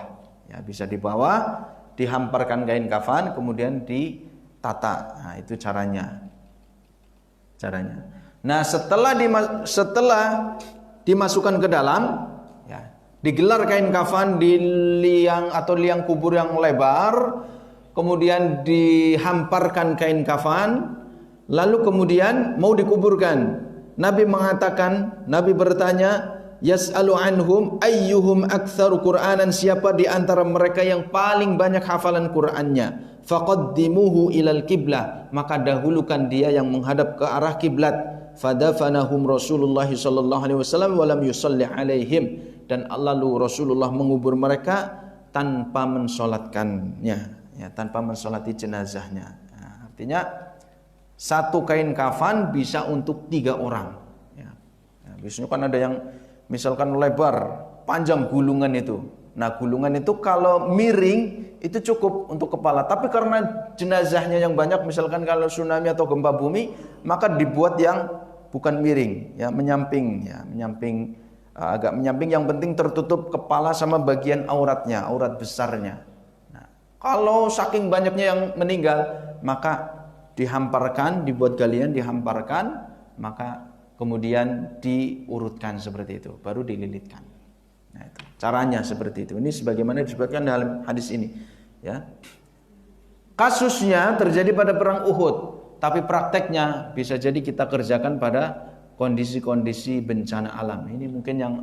ya bisa di bawah, dihamparkan kain kafan, kemudian ditata. Nah, itu caranya. Nah, setelah dimasukkan ke dalam, ya, digelar kain kafan di liang atau liang kubur yang lebar, kemudian dihamparkan kain kafan, lalu kemudian mau dikuburkan. Nabi bertanya, yas'alu anhum ayyuhum aktsaru Qur'anan, siapa di antara mereka yang paling banyak hafalan Qur'annya. Faqaddimuhu ilal kiblah, maka dahulukan dia yang menghadap ke arah kiblat. Fadafanahum Rasulullah sallallahu alaihi wasallam wa lam yusalli alaihim, dan lalu Rasulullah mengubur mereka tanpa mensolatkannya, ya, tanpa mensolati jenazahnya. Nah, artinya satu kain kafan bisa untuk 3 orang. Ya. Nah, biasanya kan ada yang misalkan lebar, panjang gulungan itu. Nah, gulungan itu kalau miring itu cukup untuk kepala. Tapi karena jenazahnya yang banyak, misalkan kalau tsunami atau gempa bumi, maka dibuat yang bukan miring, ya, menyamping, ya, menyamping, agak menyamping. Yang penting tertutup kepala sama bagian auratnya, aurat besarnya. Nah, kalau saking banyaknya yang meninggal, maka dihamparkan, dibuat galian, dihamparkan, maka kemudian diurutkan seperti itu, baru dililitkan. Nah, itu caranya seperti itu. Ini sebagaimana disebutkan dalam hadis ini, ya. Kasusnya terjadi pada perang Uhud, tapi prakteknya bisa jadi kita kerjakan pada kondisi-kondisi bencana alam. Ini mungkin yang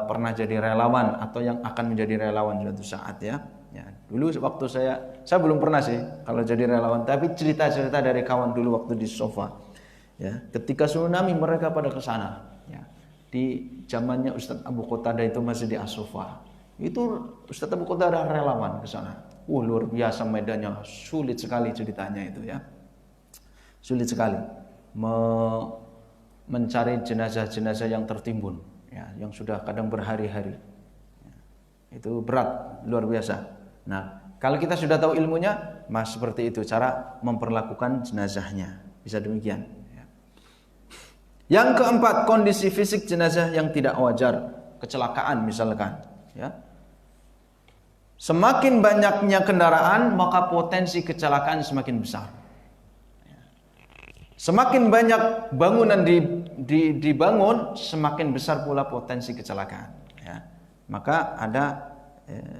pernah jadi relawan atau yang akan menjadi relawan suatu saat, ya. Ya, dulu waktu saya belum pernah sih kalau jadi relawan, tapi cerita-cerita dari kawan dulu waktu di Sofa, ya. Ketika tsunami mereka pada ke sana, ya. Di zamannya Ustadz Abu Qatadah itu masih di As-Sofa. Itu Ustadz Abu Qatadah relawan ke sana. Luar biasa medannya, sulit sekali ceritanya itu, ya. Sulit sekali mencari jenazah-jenazah yang tertimbun, ya, yang sudah kadang berhari-hari. Ya. Itu berat, luar biasa. Nah, kalau kita sudah tahu ilmunya, mas seperti itu cara memperlakukan jenazahnya. Bisa demikian. Yang keempat, kondisi fisik jenazah yang tidak wajar, kecelakaan misalkan, ya. Semakin banyaknya kendaraan, maka potensi kecelakaan semakin besar. Semakin banyak bangunan dibangun, semakin besar pula potensi kecelakaan, ya. Maka ada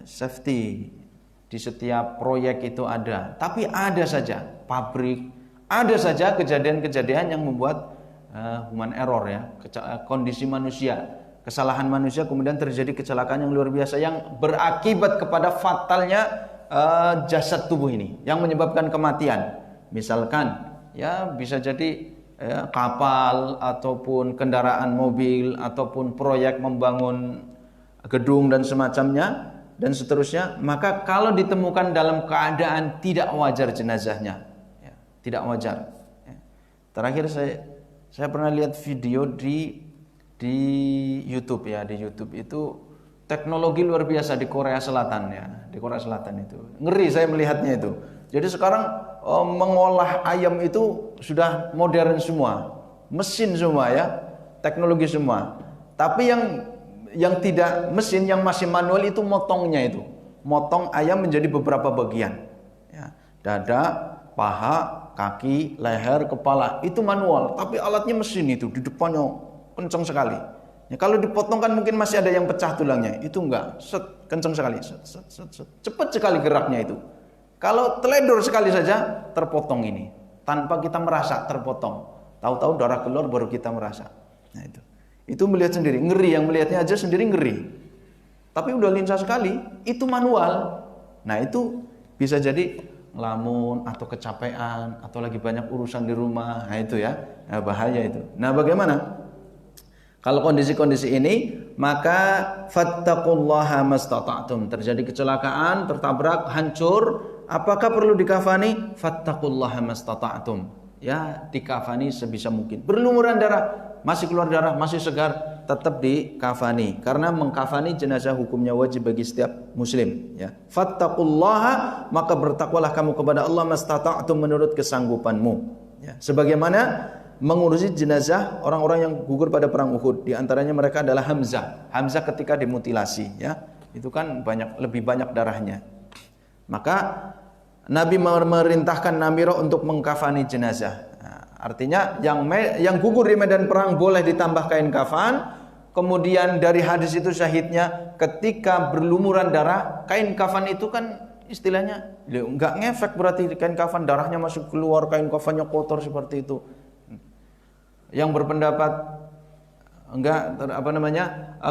safety di setiap proyek itu ada, tapi ada saja pabrik, ada saja kejadian-kejadian yang membuat human error, ya, kondisi manusia, kesalahan manusia, kemudian terjadi kecelakaan yang luar biasa yang berakibat kepada fatalnya jasad tubuh ini, yang menyebabkan kematian. Misalkan, ya, bisa jadi, ya, kapal ataupun kendaraan mobil ataupun proyek membangun gedung dan semacamnya dan seterusnya. Maka kalau ditemukan dalam keadaan tidak wajar jenazahnya, ya, tidak wajar, ya. Terakhir saya pernah lihat video di YouTube, ya. Di YouTube itu teknologi luar biasa di Korea Selatan, ya. Di Korea Selatan itu ngeri saya melihatnya itu. Jadi sekarang mengolah ayam itu sudah modern semua, mesin semua, ya, teknologi semua. Tapi yang tidak mesin, yang masih manual itu motongnya itu, motong ayam menjadi beberapa bagian, ya. Dada, paha, kaki, leher, kepala, itu manual, tapi alatnya mesin itu di depannya kencang sekali. Ya, kalau dipotong kan mungkin masih ada yang pecah tulangnya, itu enggak, kencang sekali, cepat sekali geraknya itu. Kalau teledor sekali saja terpotong ini, tanpa kita merasa terpotong. Tahu-tahu darah keluar baru kita merasa. Nah, itu melihat sendiri, ngeri, yang melihatnya aja sendiri ngeri. Tapi udah lincah sekali, itu manual. Nah, itu bisa jadi ngelamun atau kecapean atau lagi banyak urusan di rumah. Nah, itu, ya, nah, bahaya itu. Nah, bagaimana kalau kondisi-kondisi ini? Maka fattaqullaha mastata'tum, terjadi kecelakaan, tertabrak, hancur, apakah perlu dikafani? Fattaqullaha mastata'tum, ya, dikafani sebisa mungkin. Berlumuran darah, masih keluar darah, masih segar, tetap dikafani, karena mengkafani jenazah hukumnya wajib bagi setiap muslim, ya. Fattaqullaha, maka bertakwalah kamu kepada Allah, mastata'tum, menurut kesanggupanmu, ya. Sebagaimana mengurusi jenazah orang-orang yang gugur pada perang Uhud, di antaranya mereka adalah Hamzah. Hamzah ketika dimutilasi, ya, itu kan lebih banyak darahnya. Maka Nabi memerintahkan Namiro untuk mengkafani jenazah. Nah, artinya yang gugur di medan perang boleh ditambah kain kafan. Kemudian dari hadis itu syahidnya, ketika berlumuran darah, kain kafan itu kan istilahnya enggak ngefek, berarti kain kafan darahnya masuk keluar, kain kafannya kotor seperti itu. Yang berpendapat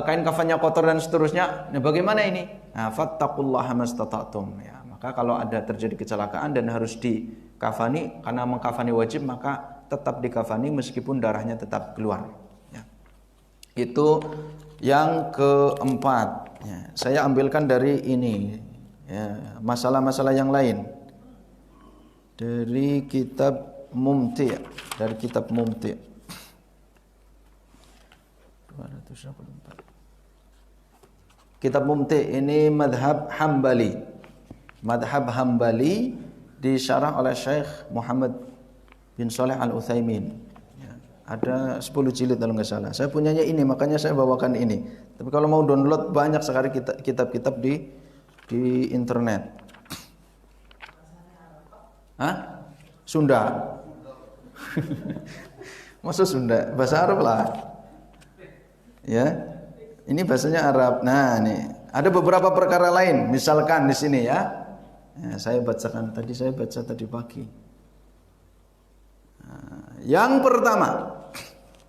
kain kafannya kotor dan seterusnya. Nah, bagaimana ini? Nah, fattaqullaha mastata'tum ya. Maka kalau ada terjadi kecelakaan dan harus dikafani, karena mengkafani wajib, maka tetap dikafani meskipun darahnya tetap keluar ya. Itu yang keempat ya. Saya ambilkan dari ini ya, masalah-masalah yang lain dari kitab Mumti', dari kitab Mumti' 284. Kitab Mumti' ini madhab Hambali. Madhab Hambali disyarah oleh Syekh Muhammad bin Shalih Al-Utsaimin ya, ada 10 jilid kalau nggak salah. Saya punyanya ini, makanya saya bawakan ini. Tapi kalau mau download banyak sekali kitab-kitab di internet. Hah? Sunda. Masa Sunda? Bahasa Arab lah. Ya. Ini bahasanya Arab. Nah, nih ada beberapa perkara lain. Misalkan di sini ya. Ya, saya bacakan tadi, saya baca tadi pagi. Nah, yang pertama,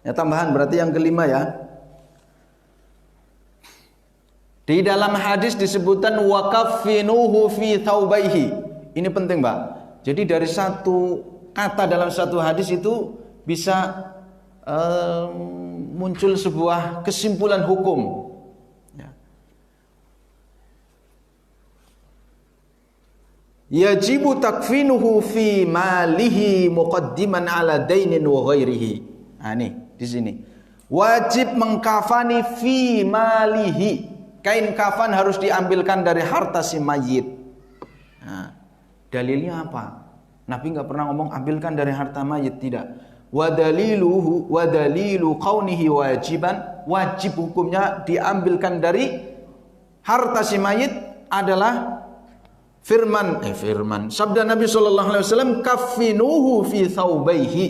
ya tambahan berarti yang kelima ya. Di dalam hadis disebutkan waqaffinuhu fi thawbaihi. Ini penting, Pak. Jadi dari satu kata dalam satu hadis itu bisa muncul sebuah kesimpulan hukum. Ya. Yajibu takfinuhu fi malihi muqaddiman ala dainin wa ghairihi. Nah, ini di sini. Wajib mengkafani fi malihi. Kain kafan harus diambilkan dari harta si mayit. Nah, dalilnya apa? Nabi nggak pernah ngomong ambilkan dari harta mayit, tidak. Wa dalilu kaunihi wajiban, wajib hukumnya diambilkan dari harta si mayit adalah firman sabda Nabi sallallahu alaihi wasallam, kaffinuhu fi thawbaihi,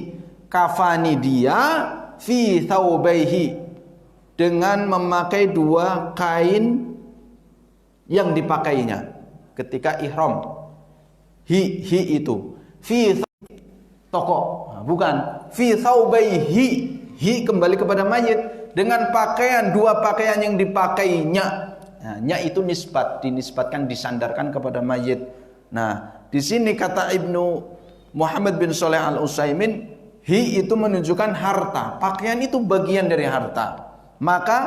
kafani dia fi thawbaihi, dengan memakai dua kain yang dipakainya ketika ihram. Hi itu fi toko, bukan fi thawbaihi, hi kembali kepada mayit dengan pakaian, dua pakaian yang dipakainya. Nah, nya itu dinisbatkan, disandarkan kepada mayit. Nah, di sini kata Ibnu Muhammad bin Shalih Al-Utsaimin, hi itu menunjukkan harta. Pakaian itu bagian dari harta. Maka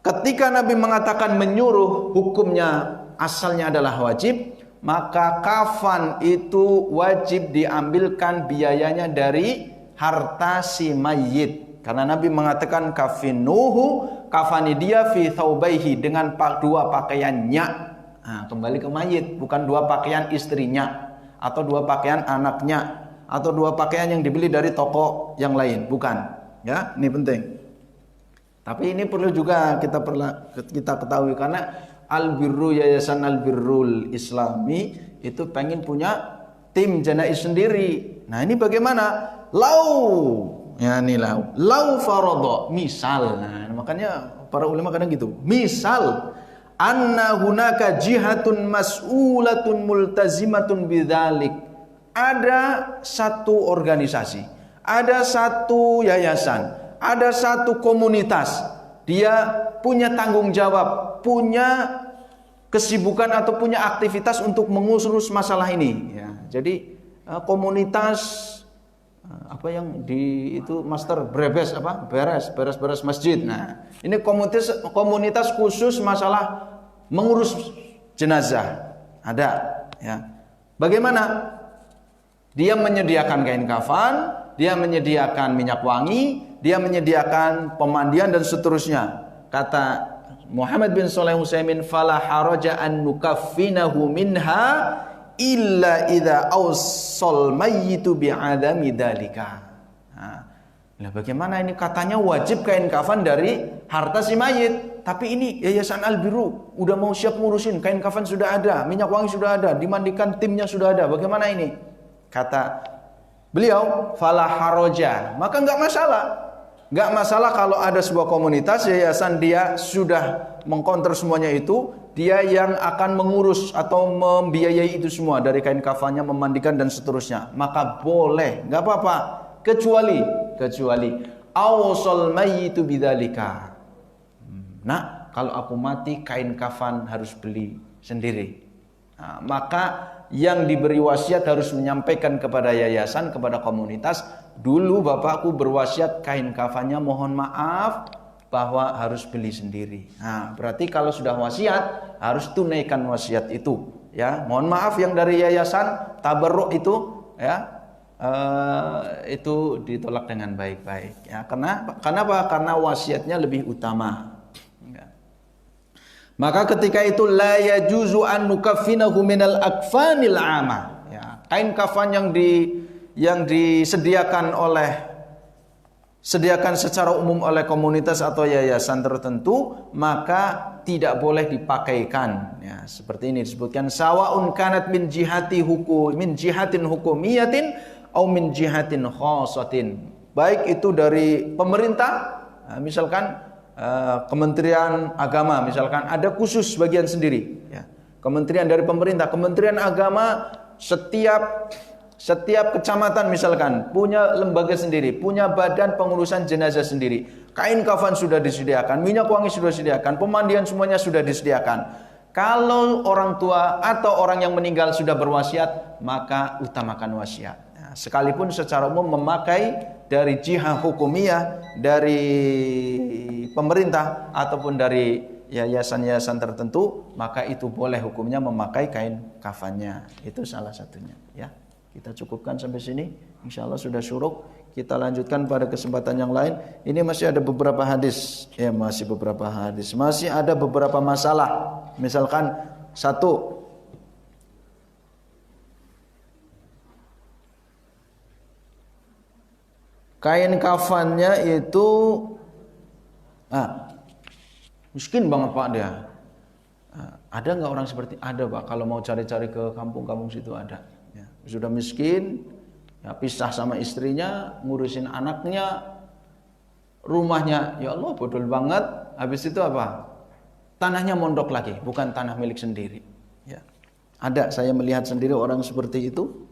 ketika Nabi mengatakan menyuruh hukumnya asalnya adalah wajib, maka kafan itu wajib diambilkan biayanya dari harta si mayit. Karena Nabi mengatakan kafinuhu, kafani dia fi thawbaihi, dengan dua pakaiannya. Nah, kembali ke mayit, bukan dua pakaian istrinya atau dua pakaian anaknya atau dua pakaian yang dibeli dari toko yang lain, bukan. Ya, ini penting. Tapi ini perlu juga kita ketahui, karena Al-Birru, Yayasan Al-Birrul Islami itu pengen punya tim janais sendiri. Nah, ini bagaimana? Lau faradha, misal. Nah, makanya para ulama kadang gitu. Misal anna hunaka jihatun mas'ulatun multazimatun bidzalik. Ada satu organisasi, ada satu yayasan, ada satu komunitas, dia punya tanggung jawab, punya kesibukan atau punya aktivitas untuk mengurus masalah ini. Ya, jadi komunitas apa yang di itu master beres masjid. Nah, ini komunitas khusus masalah mengurus jenazah. Ada, ya. Bagaimana? Dia menyediakan kain kafan, dia menyediakan minyak wangi, dia menyediakan pemandian dan seterusnya. Kata Muhammad bin Shalih Al-Utsaimin, fala haraja an nukaffinahu minha illa idza awsal mayyitu bi'adami dzalika. Nah, bagaimana ini katanya wajib kain kafan dari harta si mayit, tapi ini Yayasan Al-Birru udah mau siap ngurusin, kain kafan sudah ada, minyak wangi sudah ada, dimandikan timnya sudah ada. Bagaimana ini? Kata beliau, fala haraja, maka enggak masalah. Enggak masalah kalau ada sebuah komunitas yayasan dia sudah mengkonter semuanya itu, dia yang akan mengurus atau membiayai itu semua dari kain kafannya, memandikan dan seterusnya. Maka boleh, enggak apa-apa. Kecuali awsal mayyitu bidzalika. Nak, kalau aku mati kain kafan harus beli sendiri. Nah, maka yang diberi wasiat harus menyampaikan kepada yayasan, kepada komunitas, dulu bapakku berwasiat kain kafannya mohon maaf bahwa harus beli sendiri. Nah, berarti kalau sudah wasiat harus tunaikan wasiat itu, ya. Mohon maaf yang dari yayasan tabarruk itu, ya. Itu ditolak dengan baik-baik, ya. Kenapa? Karena wasiatnya lebih utama. Maka ketika itu la yajuzu an nukaffinahu minal akfanil ama, ya, kain kafan yang disediakan secara umum oleh komunitas atau yayasan tertentu, maka tidak boleh dipakaikan, ya. Seperti ini disebutkan sawaun kanat min jihatin hukumiyatin au min jihatin khassatin, baik itu dari pemerintah, misalkan Kementerian Agama, misalkan ada khusus bagian sendiri, ya. Kementerian dari pemerintah, Kementerian Agama, setiap kecamatan misalkan punya lembaga sendiri, punya badan pengurusan jenazah sendiri. Kain kafan sudah disediakan, minyak wangi sudah disediakan, pemandian semuanya sudah disediakan. Kalau orang tua atau orang yang meninggal sudah berwasiat, maka utamakan wasiat. Nah, sekalipun secara umum memakai dari jihah hukumiyah, dari pemerintah ataupun dari yayasan-yayasan tertentu, maka itu boleh hukumnya memakai kain kafannya. Itu salah satunya, ya. Kita cukupkan sampai sini. Insyaallah sudah syuruk. Kita lanjutkan pada kesempatan yang lain. Ini masih ada beberapa hadis. Ya, masih beberapa hadis. Masih ada beberapa masalah. Misalkan satu, kain kafannya itu miskin banget Pak dia. Ada nggak orang seperti? Ada Pak. Kalau mau cari-cari ke kampung-kampung situ ada. Ya, sudah miskin, ya, pisah sama istrinya, ngurusin anaknya, rumahnya, ya Allah bodol banget. Habis itu apa? Tanahnya mondok lagi, bukan tanah milik sendiri. Ya. Ada, saya melihat sendiri orang seperti itu.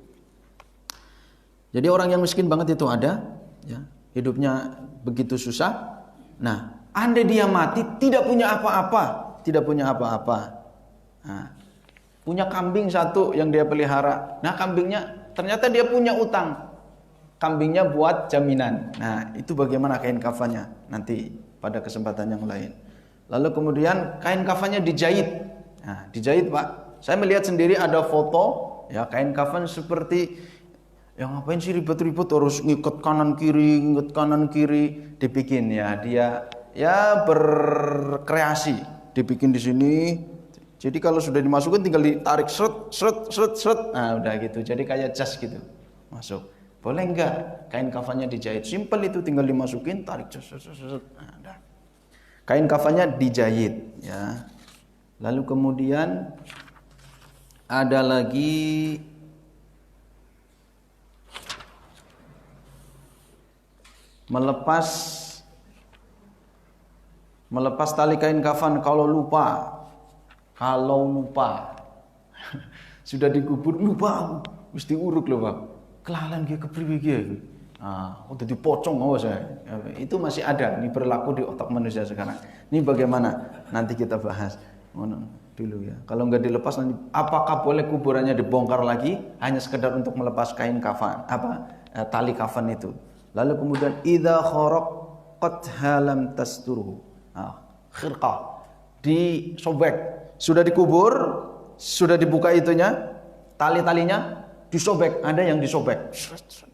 Jadi orang yang miskin banget itu ada, ya, hidupnya begitu susah. Nah, andai dia mati tidak punya apa-apa, Nah, punya kambing satu yang dia pelihara. Nah, kambingnya ternyata dia punya utang. Kambingnya buat jaminan. Nah, itu bagaimana kain kafannya? Nanti pada kesempatan yang lain. Lalu kemudian kain kafannya dijahit. Nah, dijahit Pak. Saya melihat sendiri ada foto, ya, kain kafan seperti, ya ngapain sih ribet-ribet harus ngikat kanan kiri, dibikin, ya, dia ya berkreasi, dibikin di sini. Jadi kalau sudah dimasukin tinggal ditarik seret. Nah, udah gitu. Jadi kayak jas gitu. Masuk. Boleh enggak kain kafannya dijahit? Simpel itu, tinggal dimasukin, tarik seret. Nah, udah. Kain kafannya dijahit, ya. Lalu kemudian ada lagi melepas tali kain kafan kalau lupa. Sudah dikubur lupa, mesti uruk loh Pak. Kelalan dia kepriwe dia. Udah dipocong saya. Itu masih ada, ini berlaku di otak manusia sekarang. Ini bagaimana? Nanti kita bahas dulu, ya. Kalau enggak dilepas nanti, apakah boleh kuburannya dibongkar lagi hanya sekedar untuk melepas kain kafan, tali kafan itu. Lalu kemudian idza kharaqat halam tasturuhu. Khirqah disobek. Sudah dikubur, sudah dibuka itunya, tali-talinya disobek, ada yang disobek.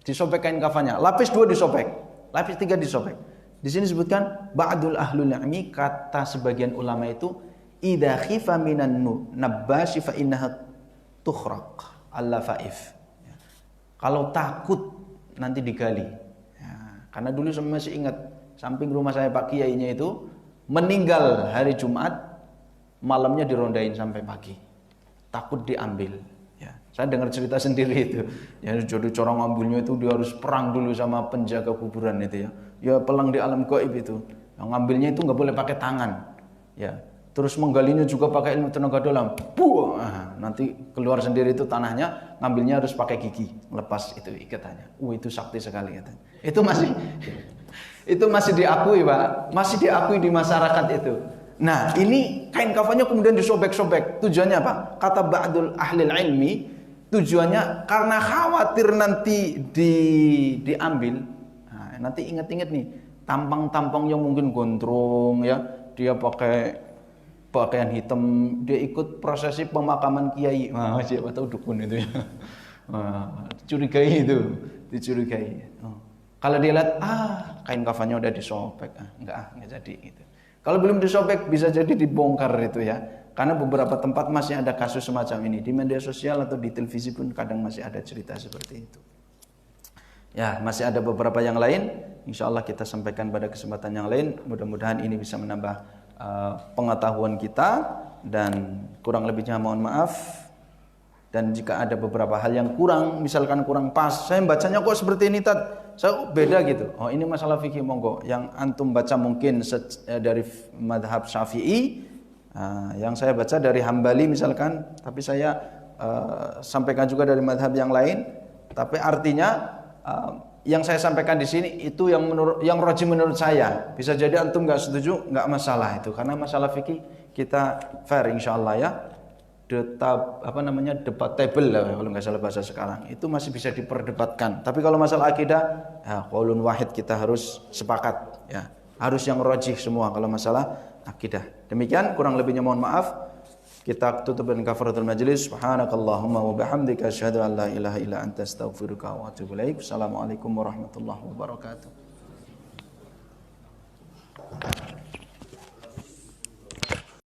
Disobek kain kafannya. Lapis 2 disobek, lapis 3 disobek. Di sini disebutkan ba'dul ahlul ilmi, kata sebagian ulama itu, idza khifa minan nabbashi fa innaha tukhraq al-lafaif. Kalau takut nanti digali. Ya, karena dulu saya masih ingat, samping rumah saya Pak Kiainya itu meninggal hari Jumat, malamnya dirondain sampai pagi, takut diambil. Ya, saya dengar cerita sendiri itu. Ya, jadi cara ngambilnya itu dia harus perang dulu sama penjaga kuburan itu, ya. Ya, pelang di alam gaib itu. Yang ngambilnya itu nggak boleh pakai tangan. Ya, terus menggalinya juga pakai ilmu tenaga dalam. Nanti keluar sendiri itu tanahnya, ngambilnya harus pakai gigi, lepas itu ikatannya. Itu sakti sekali katanya. Itu Itu masih diakui, Pak. Masih diakui di masyarakat itu. Nah, ini kain kafannya kemudian disobek-sobek. Tujuannya apa? Kata ba'dul ahlil ilmi, tujuannya karena khawatir nanti diambil. Nah, nanti ingat-ingat nih, tampang-tampang yang mungkin gondrong ya, dia pakai pakaian hitam, dia ikut prosesi pemakaman kiai. Wah, siapa tahu dukun itu ya. Wah, dicurigai. Oh. Kalau dia lihat, kain kafannya udah disobek, enggak jadi gitu. Kalau belum disobek bisa jadi dibongkar itu ya. Karena beberapa tempat masih ada kasus semacam ini. Di media sosial atau di televisi pun kadang masih ada cerita seperti itu. Ya, masih ada beberapa yang lain. Insya Allah kita sampaikan pada kesempatan yang lain. Mudah-mudahan ini bisa menambah pengetahuan kita. Dan kurang lebihnya mohon maaf. Dan jika ada beberapa hal yang kurang, misalkan kurang pas, saya bacanya kok seperti ini, saya beda gitu. Oh, ini masalah fikih, monggo. Yang antum baca mungkin dari madhab Syafi'i, yang saya baca dari Hambali misalkan, tapi saya sampaikan juga dari madhab yang lain. Tapi artinya yang saya sampaikan di sini itu yang rajih menurut saya. Bisa jadi antum nggak setuju, nggak masalah itu, karena masalah fikih kita fair insyaallah ya. Debatable lah kalau nggak salah bahasa sekarang, itu masih bisa diperdebatkan. Tapi kalau masalah akidah, ya qaulun wahid, kita harus sepakat ya, harus yang rajih semua kalau masalah akidah. Demikian kurang lebihnya mohon maaf. Kita tutup dengan kafaratul majlis. Subhanakallahumma wa bihamdika asyhadu an la ilaha illa anta astaghfiruka wa atubu ilaik. Assalamualaikum warahmatullahi wabarakatuh.